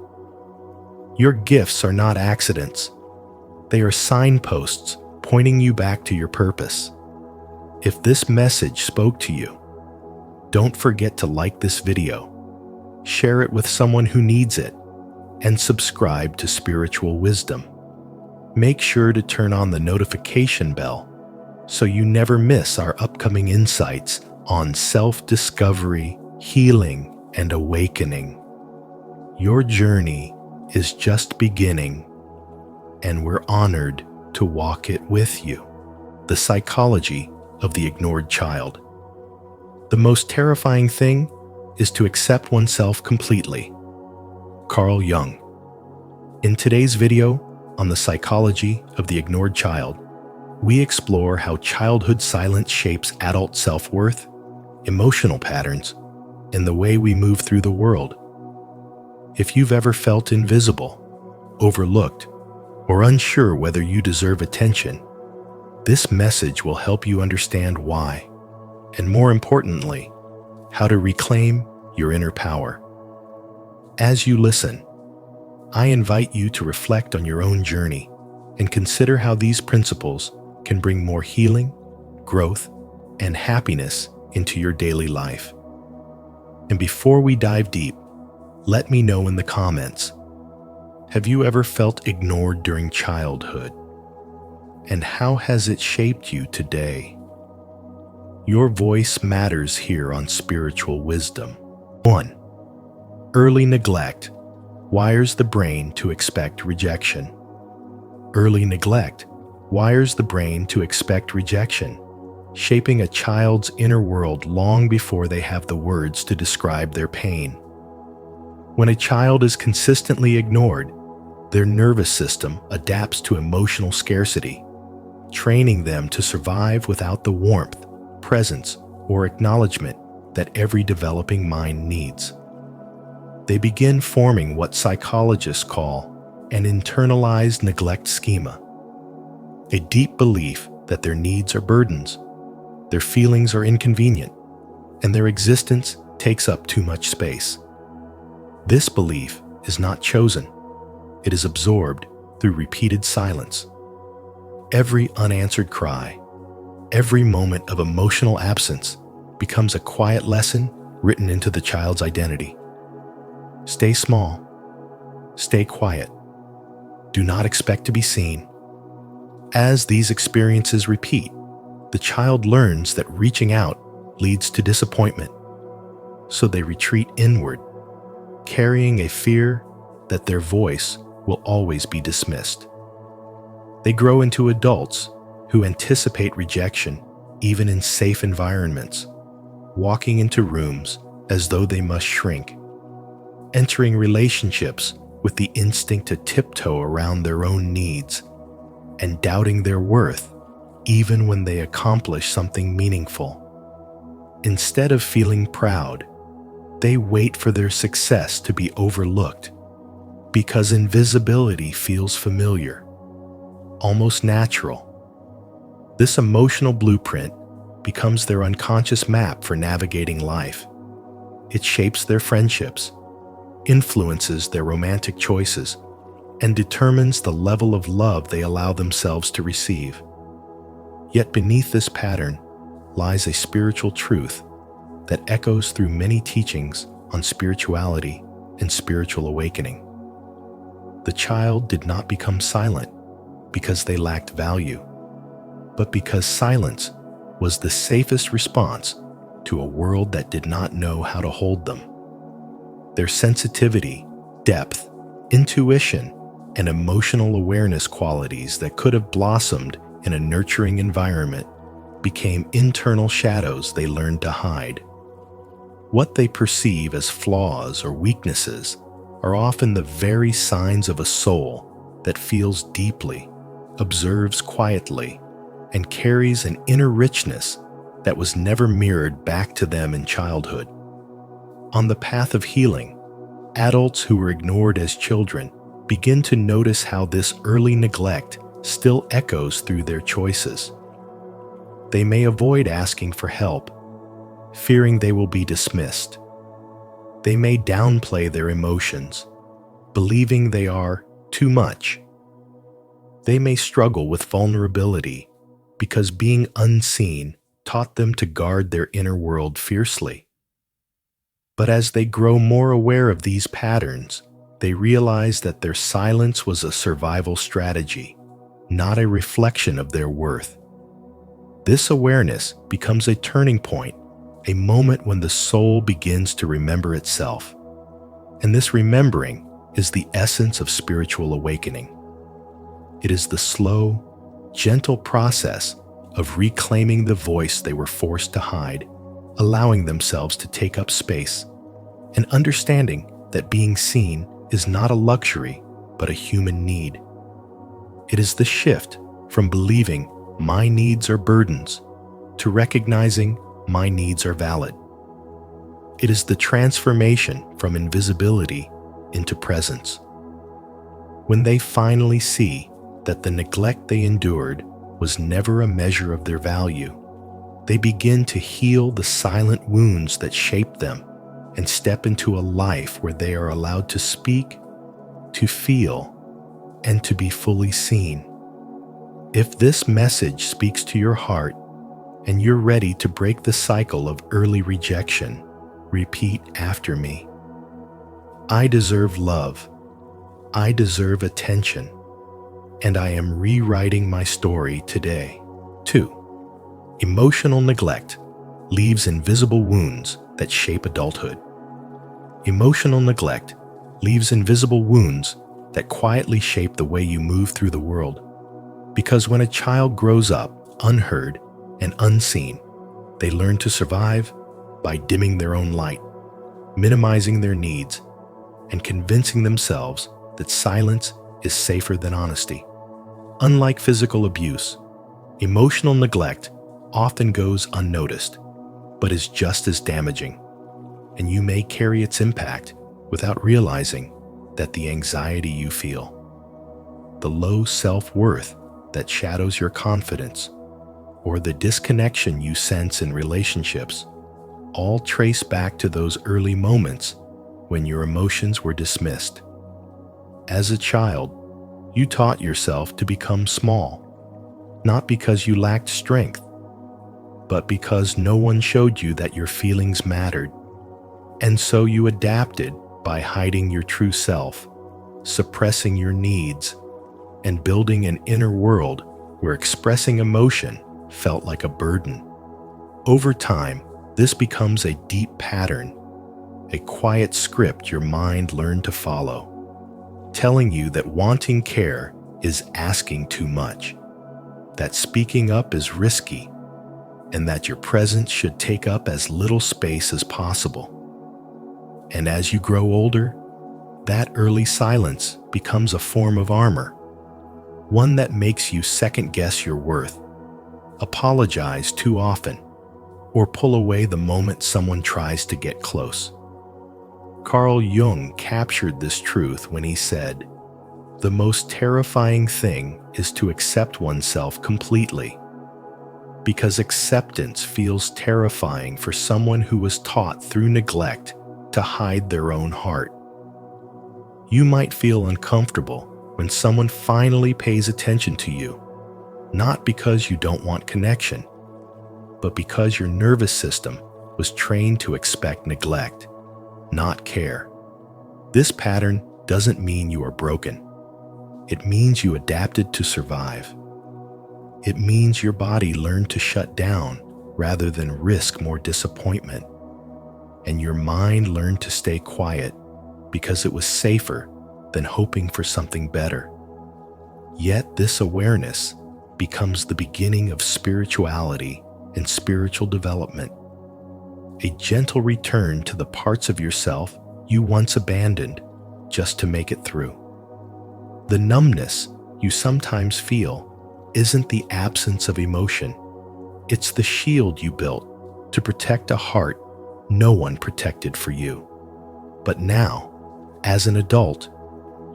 Your gifts are not accidents. They are signposts pointing you back to your purpose. If this message spoke to you, don't forget to like this video, share it with someone who needs it, and subscribe to Spiritual Wisdom. Make sure to turn on the notification bell so you never miss our upcoming insights on self-discovery, healing, and awakening. Your journey is just beginning, and we're honored to walk it with you. The psychology of the ignored child. The most terrifying thing is to accept oneself completely. Carl Jung. In today's video on the psychology of the ignored child, we explore how childhood silence shapes adult self-worth, emotional patterns, and the way we move through the world. If you've ever felt invisible, overlooked, or unsure whether you deserve attention, This message will help you understand why, and more importantly, how to reclaim your inner power. As you listen, I invite you to reflect on your own journey and consider how these principles can bring more healing, growth, and happiness into your daily life. And before we dive deep, let me know in the comments, have you ever felt ignored during childhood? And how has it shaped you today? Your voice matters here on Spiritual Wisdom. 1. Early neglect wires the brain to expect rejection. Early neglect wires the brain to expect rejection, shaping a child's inner world long before they have the words to describe their pain. When a child is consistently ignored, their nervous system adapts to emotional scarcity, training them to survive without the warmth, presence, or acknowledgement that every developing mind needs. They begin forming what psychologists call an internalized neglect schema, a deep belief that their needs are burdens, their feelings are inconvenient, and their existence takes up too much space. This belief is not chosen. It is absorbed through repeated silence. Every unanswered cry, every moment of emotional absence becomes a quiet lesson written into the child's identity. Stay small. Stay quiet. Do not expect to be seen. As these experiences repeat, the child learns that reaching out leads to disappointment, so they retreat inward, carrying a fear that their voice will always be dismissed. They grow into adults who anticipate rejection even in safe environments, walking into rooms as though they must shrink, entering relationships with the instinct to tiptoe around their own needs, and doubting their worth even when they accomplish something meaningful. Instead of feeling proud, they wait for their success to be overlooked because invisibility feels familiar, almost natural. This emotional blueprint becomes their unconscious map for navigating life. It shapes their friendships, influences their romantic choices, and determines the level of love they allow themselves to receive. Yet beneath this pattern lies a spiritual truth that echoes through many teachings on spirituality and spiritual awakening. The child did not become silent because they lacked value, but because silence was the safest response to a world that did not know how to hold them. Their sensitivity, depth, intuition, and emotional awareness qualities that could have blossomed in a nurturing environment became internal shadows they learned to hide. What they perceive as flaws or weaknesses are often the very signs of a soul that feels deeply, observes quietly, and carries an inner richness that was never mirrored back to them in childhood. On the path of healing, adults who were ignored as children begin to notice how this early neglect still echoes through their choices. They may avoid asking for help, fearing they will be dismissed. They may downplay their emotions, believing they are too much. They may struggle with vulnerability because being unseen taught them to guard their inner world fiercely. But as they grow more aware of these patterns, they realize that their silence was a survival strategy, not a reflection of their worth. This awareness becomes a turning point, a moment when the soul begins to remember itself. And this remembering is the essence of spiritual awakening. It is the slow, gentle process of reclaiming the voice they were forced to hide, allowing themselves to take up space, and understanding that being seen is not a luxury, but a human need. It is the shift from believing my needs are burdens to recognizing my needs are valid. It is the transformation from invisibility into presence. When they finally see that the neglect they endured was never a measure of their value. They begin to heal the silent wounds that shaped them and step into a life where they are allowed to speak, to feel, and to be fully seen. If this message speaks to your heart and you're ready to break the cycle of early rejection, repeat after me. I deserve love. I deserve attention. And I am rewriting my story today. 2. Emotional neglect leaves invisible wounds that shape adulthood. Emotional neglect leaves invisible wounds that quietly shape the way you move through the world. Because when a child grows up unheard and unseen, they learn to survive by dimming their own light, minimizing their needs, and convincing themselves that silence is safer than honesty. Unlike physical abuse, emotional neglect often goes unnoticed, but is just as damaging, and you may carry its impact without realizing that the anxiety you feel, the low self-worth that shadows your confidence, or the disconnection you sense in relationships, all trace back to those early moments when your emotions were dismissed. As a child, you taught yourself to become small, not because you lacked strength, but because no one showed you that your feelings mattered. And so you adapted by hiding your true self, suppressing your needs, and building an inner world where expressing emotion felt like a burden. Over time, this becomes a deep pattern, a quiet script your mind learned to follow, telling you that wanting care is asking too much, that speaking up is risky, and that your presence should take up as little space as possible. And as you grow older, that early silence becomes a form of armor, one that makes you second-guess your worth, apologize too often, or pull away the moment someone tries to get close. Carl Jung captured this truth when he said, "The most terrifying thing is to accept oneself completely, because acceptance feels terrifying for someone who was taught through neglect to hide their own heart." You might feel uncomfortable when someone finally pays attention to you, not because you don't want connection, but because your nervous system was trained to expect neglect, not care. This pattern doesn't mean you are broken. It means you adapted to survive. It means your body learned to shut down rather than risk more disappointment. And your mind learned to stay quiet because it was safer than hoping for something better. Yet this awareness becomes the beginning of spirituality and spiritual development, a gentle return to the parts of yourself you once abandoned just to make it through. The numbness you sometimes feel isn't the absence of emotion. It's the shield you built to protect a heart no one protected for you. But now, as an adult,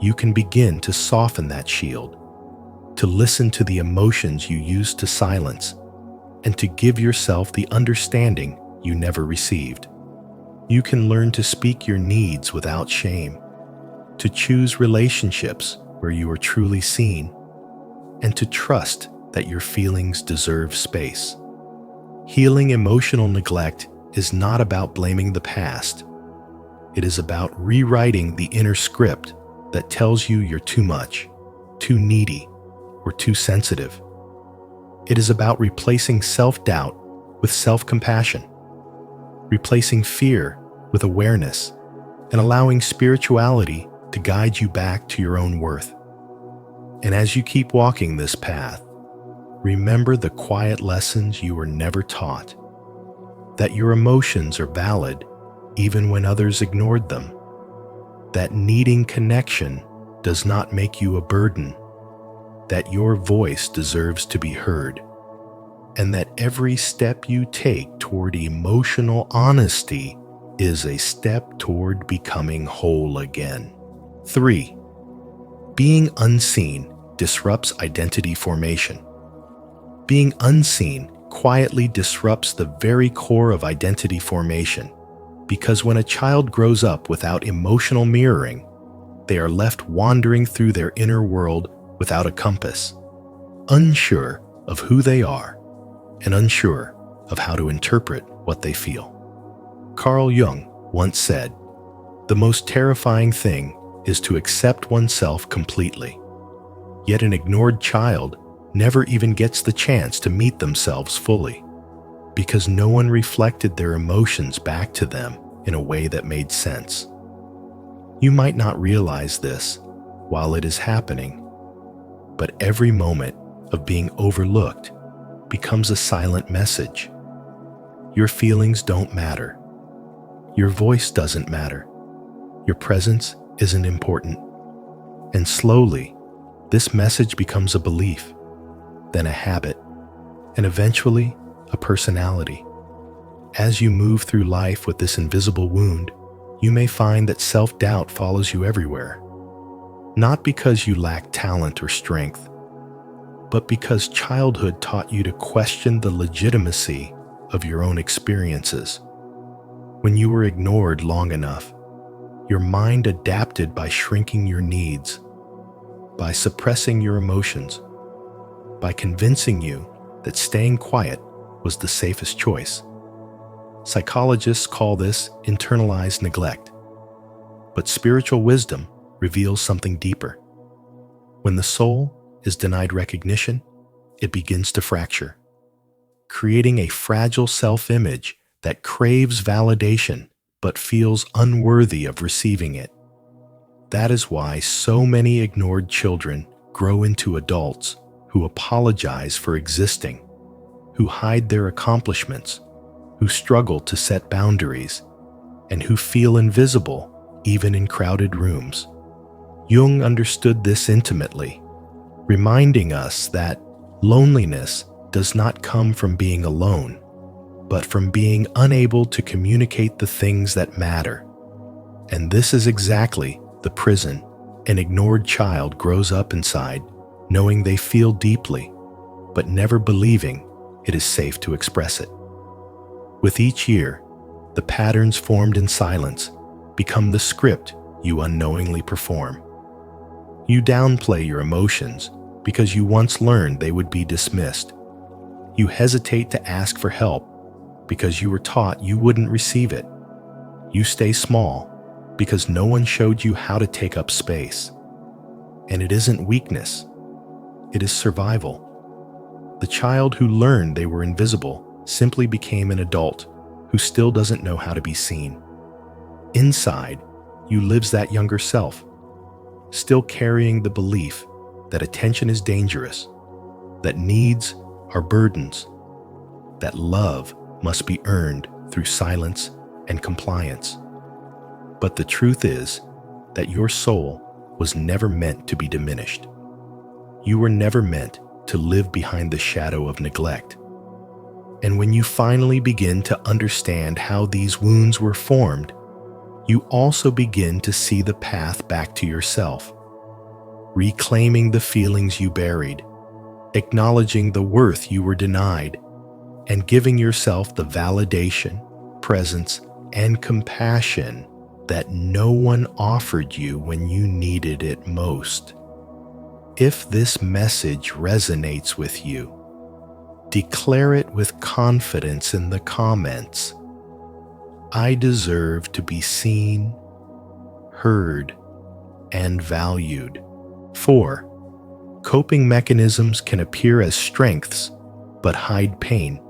you can begin to soften that shield, to listen to the emotions you used to silence, and to give yourself the understanding you never received. You can learn to speak your needs without shame, to choose relationships where you are truly seen, and to trust that your feelings deserve space. Healing emotional neglect is not about blaming the past. It is about rewriting the inner script that tells you you're too much, too needy, or too sensitive. It is about replacing self-doubt with self-compassion, replacing fear with awareness, and allowing spirituality to guide you back to your own worth. And as you keep walking this path, remember the quiet lessons you were never taught, that your emotions are valid even when others ignored them, that needing connection does not make you a burden, that your voice deserves to be heard, and that every step you take toward emotional honesty is a step toward becoming whole again. 3. Being unseen disrupts identity formation. Being unseen quietly disrupts the very core of identity formation, because when a child grows up without emotional mirroring, they are left wandering through their inner world without a compass, unsure of who they are and unsure of how to interpret what they feel. Carl Jung once said, "The most terrifying thing is to accept oneself completely." Yet an ignored child never even gets the chance to meet themselves fully, because no one reflected their emotions back to them in a way that made sense. You might not realize this while it is happening, but every moment of being overlooked becomes a silent message. Your feelings don't matter. Your voice doesn't matter. Your presence isn't important. And slowly, this message becomes a belief, then a habit, and eventually a personality. As you move through life with this invisible wound, you may find that self-doubt follows you everywhere. Not because you lack talent or strength, but because childhood taught you to question the legitimacy of your own experiences. When you were ignored long enough, your mind adapted by shrinking your needs, by suppressing your emotions, by convincing you that staying quiet was the safest choice. Psychologists call this internalized neglect, but spiritual wisdom reveals something deeper. When the soul is denied recognition, it begins to fracture, creating a fragile self-image that craves validation but feels unworthy of receiving it. That is why so many ignored children grow into adults who apologize for existing, who hide their accomplishments, who struggle to set boundaries, and who feel invisible even in crowded rooms. Jung understood this intimately, reminding us that loneliness does not come from being alone, but from being unable to communicate the things that matter. And this is exactly the prison an ignored child grows up inside, knowing they feel deeply, but never believing it is safe to express it. With each year, the patterns formed in silence become the script you unknowingly perform. You downplay your emotions because you once learned they would be dismissed. You hesitate to ask for help because you were taught you wouldn't receive it. You stay small because no one showed you how to take up space. And it isn't weakness, it is survival. The child who learned they were invisible simply became an adult who still doesn't know how to be seen. Inside, you lives that younger self, still carrying the belief that attention is dangerous, that needs are burdens, that love must be earned through silence and compliance. But the truth is that your soul was never meant to be diminished. You were never meant to live behind the shadow of neglect. And when you finally begin to understand how these wounds were formed, you also begin to see the path back to yourself, reclaiming the feelings you buried, acknowledging the worth you were denied, and giving yourself the validation, presence, and compassion that no one offered you when you needed it most. If this message resonates with you, declare it with confidence in the comments. I deserve to be seen, heard, and valued. 4. Coping mechanisms can appear as strengths, but hide pain.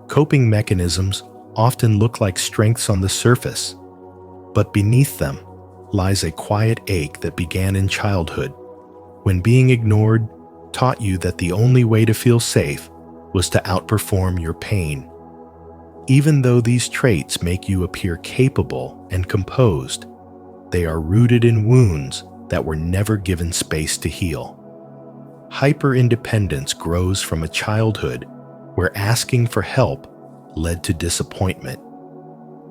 Coping mechanisms often look like strengths on the surface, but beneath them lies a quiet ache that began in childhood, when being ignored taught you that the only way to feel safe was to outperform your pain. Even though these traits make you appear capable and composed, they are rooted in wounds that were never given space to heal. Hyper-independence grows from a childhood where asking for help led to disappointment,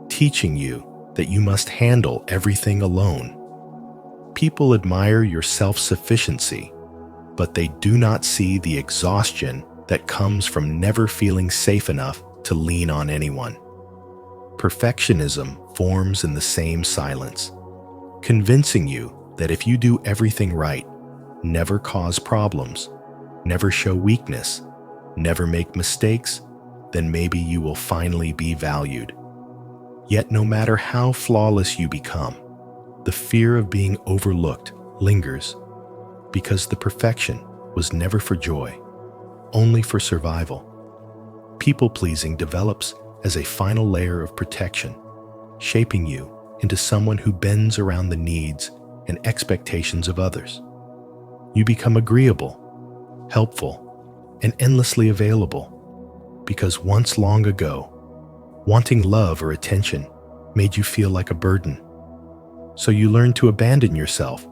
teaching you that you must handle everything alone. People admire your self-sufficiency, but they do not see the exhaustion that comes from never feeling safe enough to lean on anyone. Perfectionism forms in the same silence, convincing you that if you do everything right, never cause problems, never show weakness, never make mistakes, then maybe you will finally be valued. Yet no matter how flawless you become, the fear of being overlooked lingers because the perfection was never for joy, only for survival. People-pleasing develops as a final layer of protection, shaping you into someone who bends around the needs and expectations of others. You become agreeable, helpful, and endlessly available because once long ago, wanting love or attention made you feel like a burden. So you learn to abandon yourself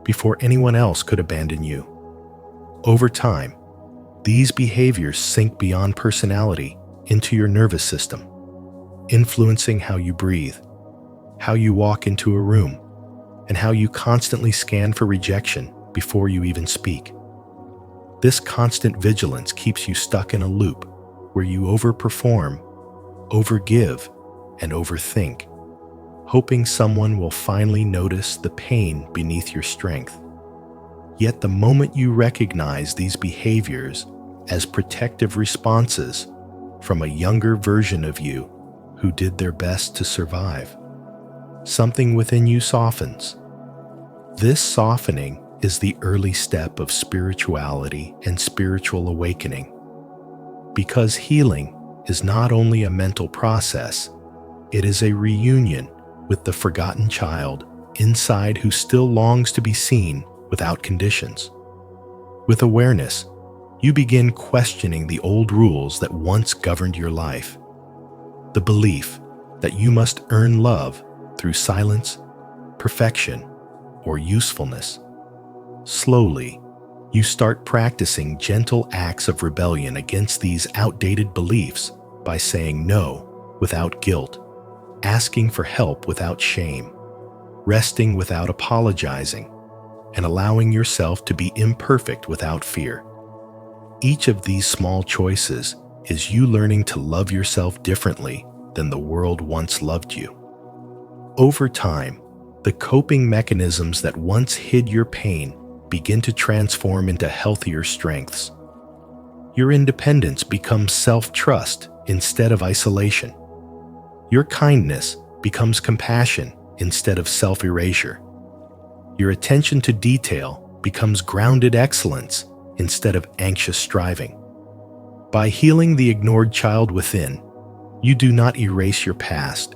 before anyone else could abandon you. Over time, these behaviors sink beyond personality into your nervous system, influencing how you breathe, how you walk into a room, and how you constantly scan for rejection before you even speak. This constant vigilance keeps you stuck in a loop where you overperform, overgive, and overthink, hoping someone will finally notice the pain beneath your strength. Yet the moment you recognize these behaviors as protective responses from a younger version of you who did their best to survive, something within you softens. This softening is the early step of spirituality and spiritual awakening. Because healing is not only a mental process, it is a reunion with the forgotten child inside who still longs to be seen without conditions. With awareness, you begin questioning the old rules that once governed your life. The belief that you must earn love through silence, perfection, or usefulness. Slowly, you start practicing gentle acts of rebellion against these outdated beliefs by saying no without guilt, asking for help without shame, resting without apologizing, and allowing yourself to be imperfect without fear. Each of these small choices is you learning to love yourself differently than the world once loved you. Over time, the coping mechanisms that once hid your pain begin to transform into healthier strengths. Your independence becomes self-trust instead of isolation. Your kindness becomes compassion instead of self-erasure. Your attention to detail becomes grounded excellence instead of anxious striving. By healing the ignored child within, you do not erase your past.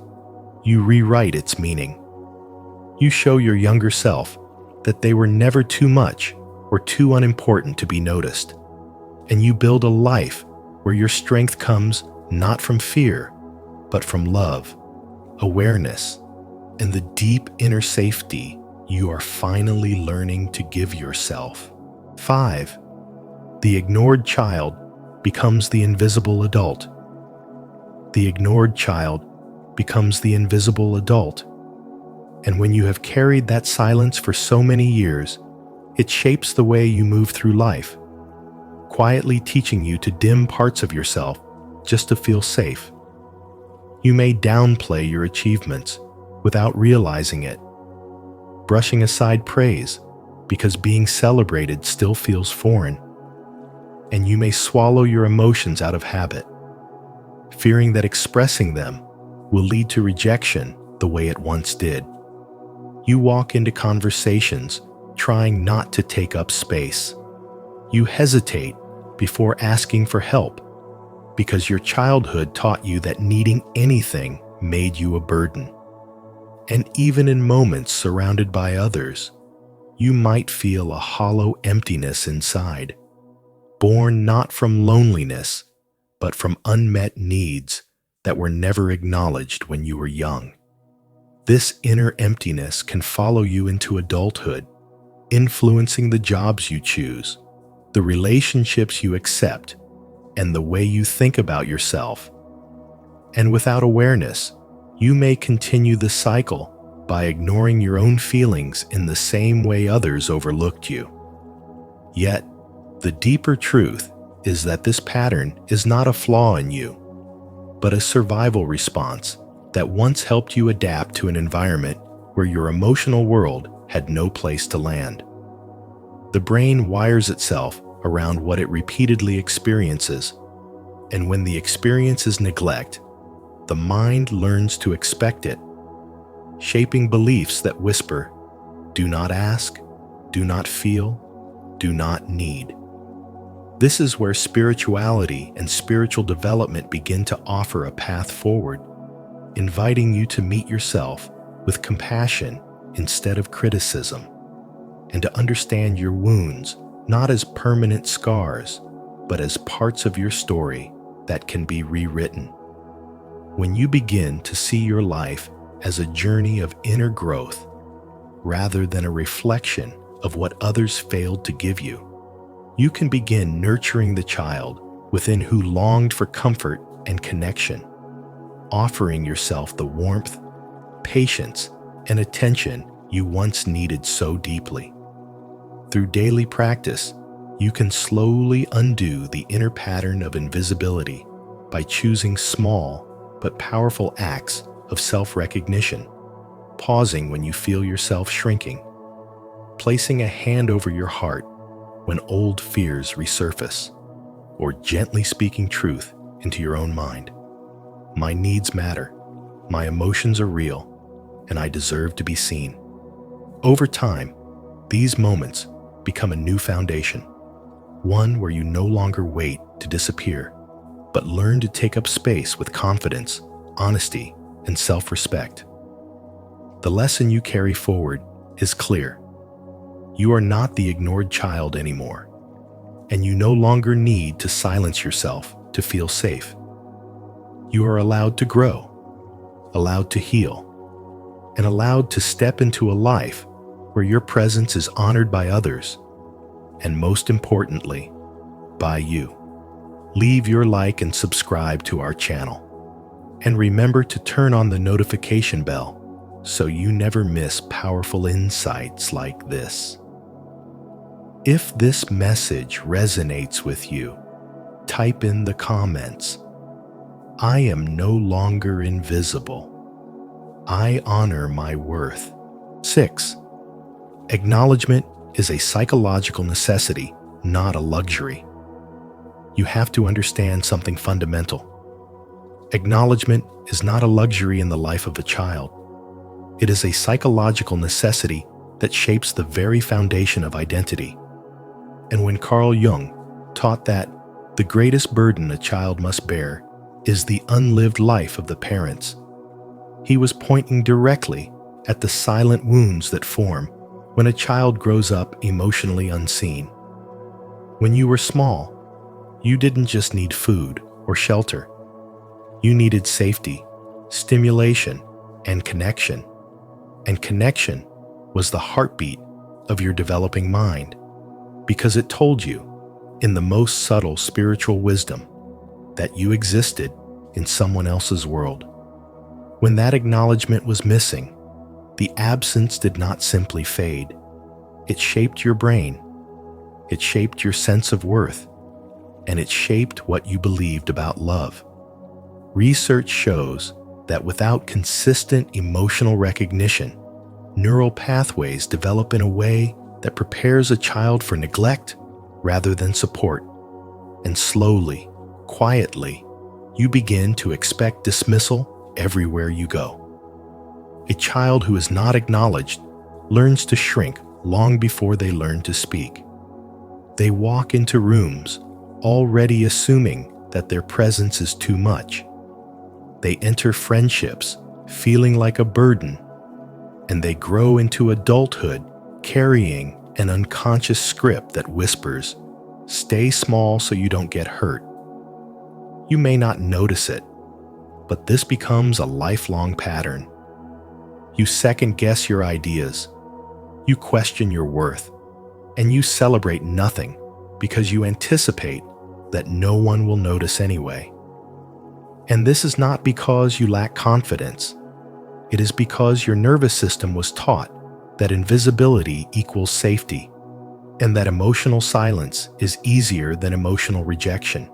You rewrite its meaning. You show your younger self that they were never too much or too unimportant to be noticed. And you build a life where your strength comes not from fear, but from love, awareness, and the deep inner safety you are finally learning to give yourself. 5. The ignored child becomes the invisible adult. The ignored child becomes the invisible adult. And when you have carried that silence for so many years, it shapes the way you move through life, quietly teaching you to dim parts of yourself just to feel safe. You may downplay your achievements without realizing it, brushing aside praise because being celebrated still feels foreign. And you may swallow your emotions out of habit, fearing that expressing them will lead to rejection the way it once did. You walk into conversations trying not to take up space. You hesitate before asking for help because your childhood taught you that needing anything made you a burden. And even in moments surrounded by others, you might feel a hollow emptiness inside, born not from loneliness, but from unmet needs that were never acknowledged when you were young. This inner emptiness can follow you into adulthood, influencing the jobs you choose, the relationships you accept, and the way you think about yourself. And without awareness, you may continue the cycle by ignoring your own feelings in the same way others overlooked you. Yet, the deeper truth is that this pattern is not a flaw in you, but a survival response that once helped you adapt to an environment where your emotional world had no place to land. The brain wires itself around what it repeatedly experiences, and when the experience is neglect, the mind learns to expect it, shaping beliefs that whisper, "Do not ask, do not feel, do not need." This is where spirituality and spiritual development begin to offer a path forward, inviting you to meet yourself with compassion instead of criticism, and to understand your wounds not as permanent scars, but as parts of your story that can be rewritten. When you begin to see your life as a journey of inner growth, rather than a reflection of what others failed to give you, you can begin nurturing the child within who longed for comfort and connection, offering yourself the warmth, patience, and attention you once needed so deeply. Through daily practice, you can slowly undo the inner pattern of invisibility by choosing small but powerful acts of self-recognition, pausing when you feel yourself shrinking, placing a hand over your heart when old fears resurface, or gently speaking truth into your own mind. My needs matter, my emotions are real, and I deserve to be seen. Over time, these moments become a new foundation, one where you no longer wait to disappear, but learn to take up space with confidence, honesty, and self-respect. The lesson you carry forward is clear. You are not the ignored child anymore, and you no longer need to silence yourself to feel safe. You are allowed to grow, allowed to heal, and allowed to step into a life where your presence is honored by others, and most importantly, by you. Leave your like and subscribe to our channel. And remember to turn on the notification bell so you never miss powerful insights like this. If this message resonates with you, type in the comments, "I am no longer invisible. I honor my worth." 6. Acknowledgement is a psychological necessity, not a luxury. You have to understand something fundamental. Acknowledgement is not a luxury in the life of a child. It is a psychological necessity that shapes the very foundation of identity. And when Carl Jung taught that the greatest burden a child must bear is the unlived life of the parents, he was pointing directly at the silent wounds that form when a child grows up emotionally unseen. When you were small, you didn't just need food or shelter. You needed safety, stimulation, and connection. And connection was the heartbeat of your developing mind, because it told you, in the most subtle spiritual wisdom, that you existed in someone else's world. When that acknowledgement was missing, the absence did not simply fade. It shaped your brain, it shaped your sense of worth, and it shaped what you believed about love. Research shows that without consistent emotional recognition, neural pathways develop in a way that prepares a child for neglect rather than support. And slowly, quietly, you begin to expect dismissal everywhere you go. A child who is not acknowledged learns to shrink long before they learn to speak. They walk into rooms already assuming that their presence is too much. They enter friendships feeling like a burden, and they grow into adulthood carrying an unconscious script that whispers, "Stay small so you don't get hurt." You may not notice it, but this becomes a lifelong pattern. You second-guess your ideas, you question your worth, and you celebrate nothing because you anticipate that no one will notice anyway. And this is not because you lack confidence. It is because your nervous system was taught that invisibility equals safety, and that emotional silence is easier than emotional rejection.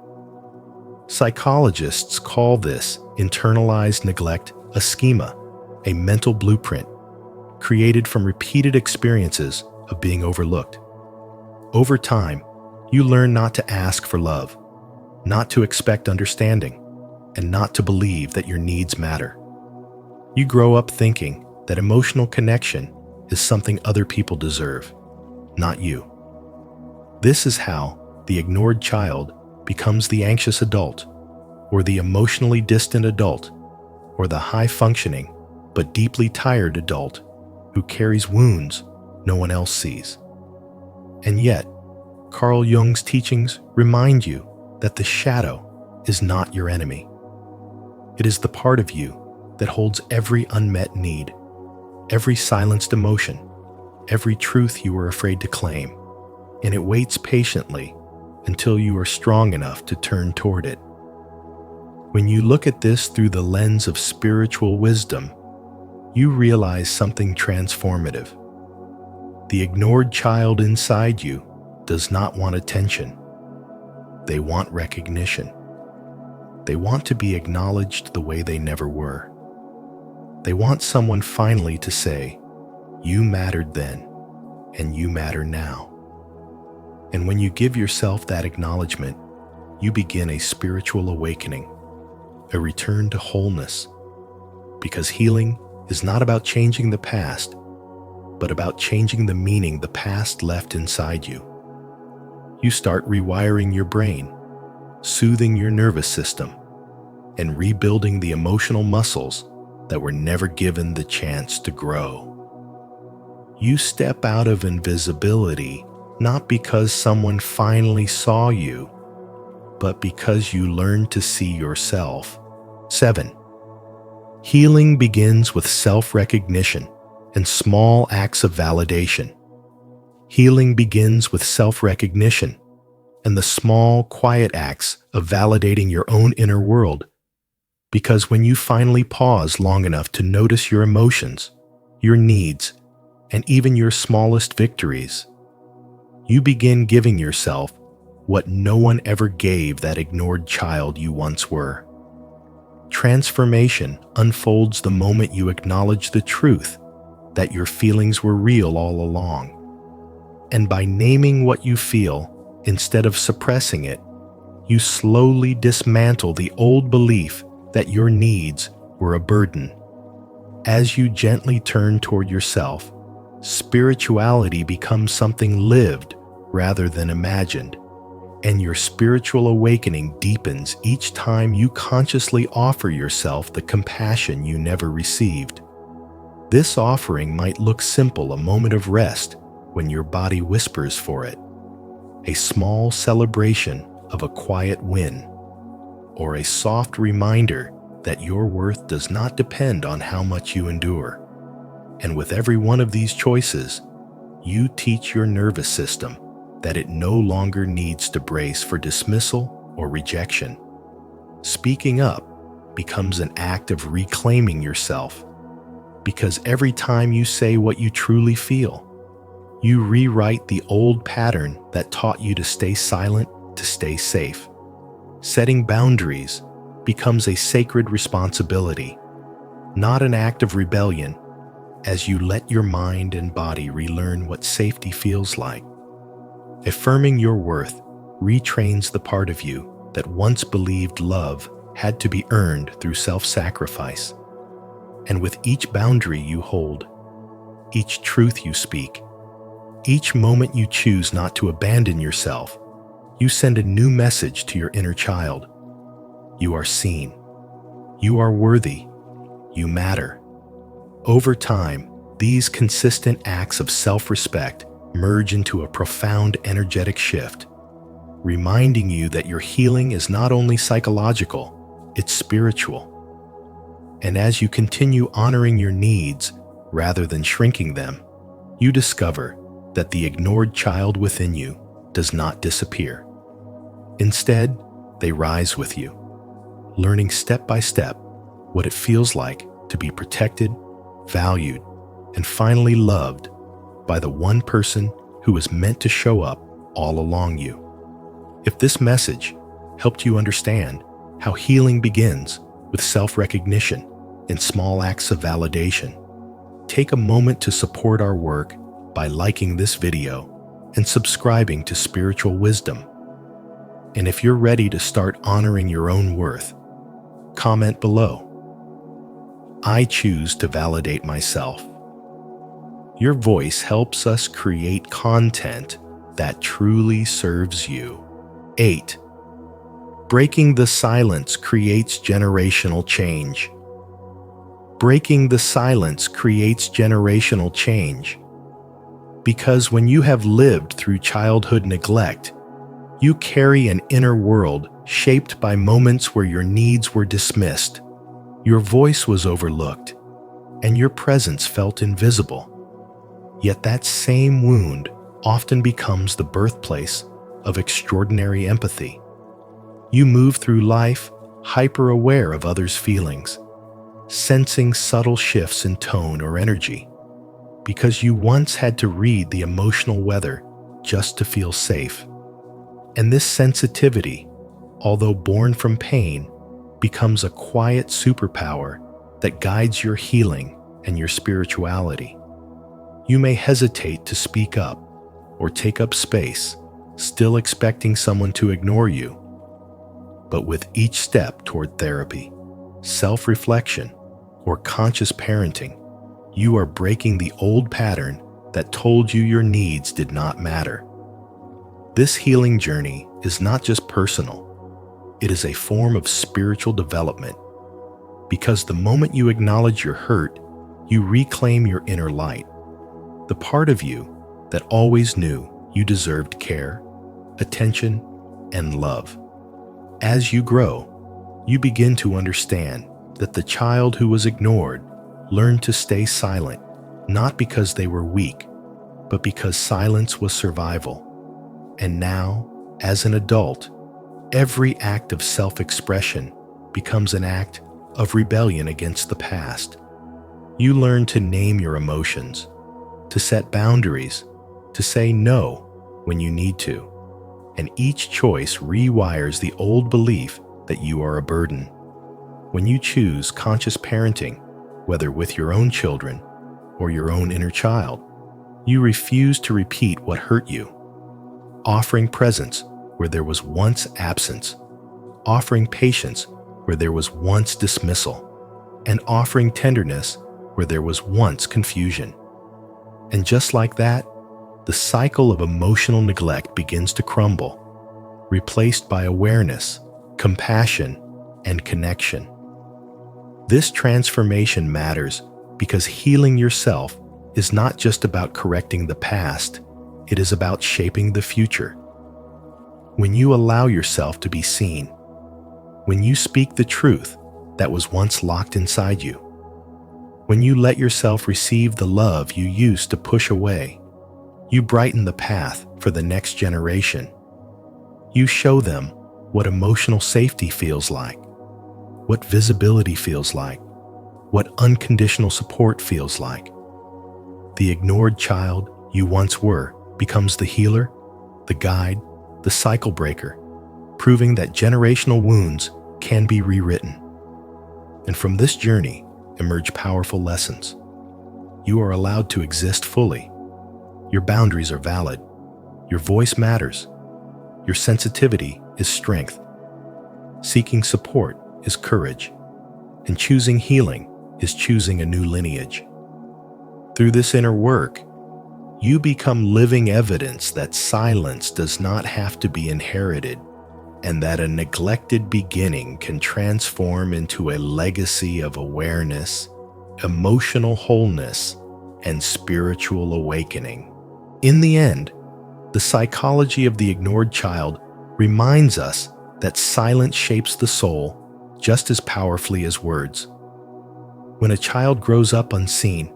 Psychologists call this internalized neglect a schema, a mental blueprint created from repeated experiences of being overlooked. Over time, you learn not to ask for love, not to expect understanding, and not to believe that your needs matter. You grow up thinking that emotional connection is something other people deserve, not you. This is how the ignored child becomes the anxious adult, or the emotionally distant adult, or the high-functioning but deeply tired adult who carries wounds no one else sees. And yet, Carl Jung's teachings remind you that the shadow is not your enemy. It is the part of you that holds every unmet need, every silenced emotion, every truth you were afraid to claim, and it waits patiently until you are strong enough to turn toward it. When you look at this through the lens of spiritual wisdom, you realize something transformative. The ignored child inside you does not want attention. They want recognition. They want to be acknowledged the way they never were. They want someone finally to say, "You mattered then, and you matter now." And when you give yourself that acknowledgement, you begin a spiritual awakening, a return to wholeness, because healing is not about changing the past, but about changing the meaning the past left inside you. You start rewiring your brain, soothing your nervous system, and rebuilding the emotional muscles that were never given the chance to grow. You step out of invisibility not because someone finally saw you, but because you learned to see yourself. 7. Healing begins with self-recognition and small acts of validation. Healing begins with self-recognition and the small, quiet acts of validating your own inner world. Because when you finally pause long enough to notice your emotions, your needs, and even your smallest victories, you begin giving yourself what no one ever gave that ignored child you once were. Transformation unfolds the moment you acknowledge the truth that your feelings were real all along. And by naming what you feel, instead of suppressing it, you slowly dismantle the old belief that your needs were a burden. As you gently turn toward yourself, spirituality becomes something lived rather than imagined, and your spiritual awakening deepens each time you consciously offer yourself the compassion you never received. This offering might look simple, a moment of rest when your body whispers for it, a small celebration of a quiet win, or a soft reminder that your worth does not depend on how much you endure. And with every one of these choices, you teach your nervous system that it no longer needs to brace for dismissal or rejection. Speaking up becomes an act of reclaiming yourself, because every time you say what you truly feel, you rewrite the old pattern that taught you to stay silent to stay safe. Setting boundaries becomes a sacred responsibility, not an act of rebellion, as you let your mind and body relearn what safety feels like. Affirming your worth retrains the part of you that once believed love had to be earned through self-sacrifice. And with each boundary you hold, each truth you speak, each moment you choose not to abandon yourself, you send a new message to your inner child. You are seen. You are worthy. You matter. Over time, these consistent acts of self-respect merge into a profound energetic shift, reminding you that your healing is not only psychological, it's spiritual. And as you continue honoring your needs rather than shrinking them, you discover that the ignored child within you does not disappear. Instead, they rise with you, learning step by step what it feels like to be protected, valued, and finally loved by the one person who is meant to show up all along you. If this message helped you understand how healing begins with self-recognition and small acts of validation, take a moment to support our work by liking this video and subscribing to Spiritual Wisdom. And if you're ready to start honoring your own worth, comment below. I choose to validate myself. Your voice helps us create content that truly serves you. 8. Breaking the silence creates generational change. Breaking the silence creates generational change. Because when you have lived through childhood neglect, you carry an inner world shaped by moments where your needs were dismissed, your voice was overlooked, and your presence felt invisible. Yet that same wound often becomes the birthplace of extraordinary empathy. You move through life hyper-aware of others' feelings, sensing subtle shifts in tone or energy, because you once had to read the emotional weather just to feel safe. And this sensitivity, although born from pain, becomes a quiet superpower that guides your healing and your spirituality. You may hesitate to speak up or take up space, still expecting someone to ignore you. But with each step toward therapy, self-reflection, or conscious parenting, you are breaking the old pattern that told you your needs did not matter. This healing journey is not just personal, it is a form of spiritual development. Because the moment you acknowledge your hurt, you reclaim your inner light, the part of you that always knew you deserved care, attention, and love. As you grow, you begin to understand that the child who was ignored learned to stay silent, not because they were weak, but because silence was survival. And now, as an adult, every act of self-expression becomes an act of rebellion against the past. You learn to name your emotions, to set boundaries, to say no when you need to. And each choice rewires the old belief that you are a burden. When you choose conscious parenting, whether with your own children or your own inner child, you refuse to repeat what hurt you, offering presence where there was once absence, offering patience where there was once dismissal, and offering tenderness where there was once confusion. And just like that, the cycle of emotional neglect begins to crumble, replaced by awareness, compassion, and connection. This transformation matters because healing yourself is not just about correcting the past, it is about shaping the future. When you allow yourself to be seen, when you speak the truth that was once locked inside you, when you let yourself receive the love you used to push away, you brighten the path for the next generation. You show them what emotional safety feels like, what visibility feels like, what unconditional support feels like. The ignored child you once were becomes the healer, the guide, the cycle breaker, proving that generational wounds can be rewritten. And from this journey emerge powerful lessons. You are allowed to exist fully. Your boundaries are valid. Your voice matters. Your sensitivity is strength. Seeking support is courage. And choosing healing is choosing a new lineage. Through this inner work, you become living evidence that silence does not have to be inherited, and that a neglected beginning can transform into a legacy of awareness, emotional wholeness, and spiritual awakening. In the end, the psychology of the ignored child reminds us that silence shapes the soul just as powerfully as words. When a child grows up unseen,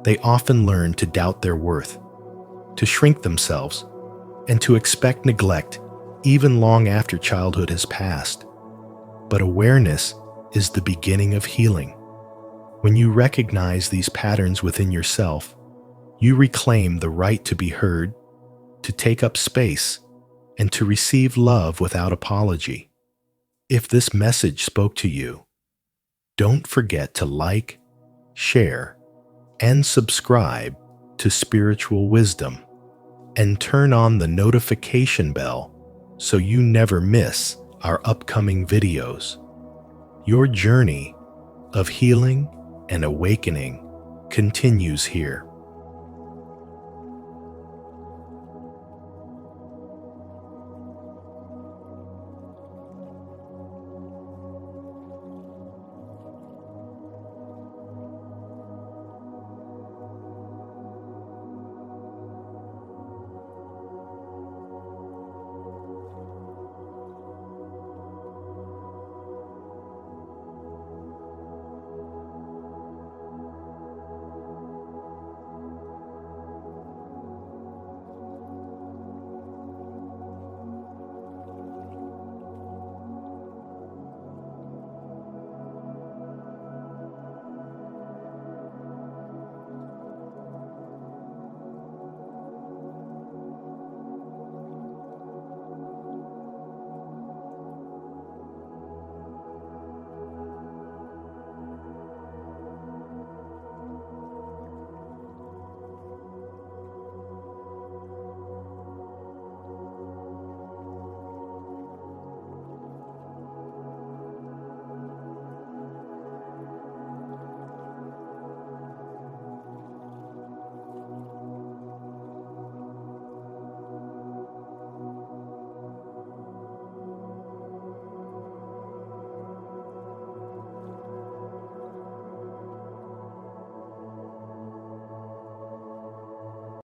they often learn to doubt their worth, to shrink themselves, and to expect neglect even long after childhood has passed. But awareness is the beginning of healing. When you recognize these patterns within yourself, you reclaim the right to be heard, to take up space, and to receive love without apology. If this message spoke to you, don't forget to like, share, and subscribe to Spiritual Wisdom, and turn on the notification bell so you never miss our upcoming videos. Your journey of healing and awakening continues here.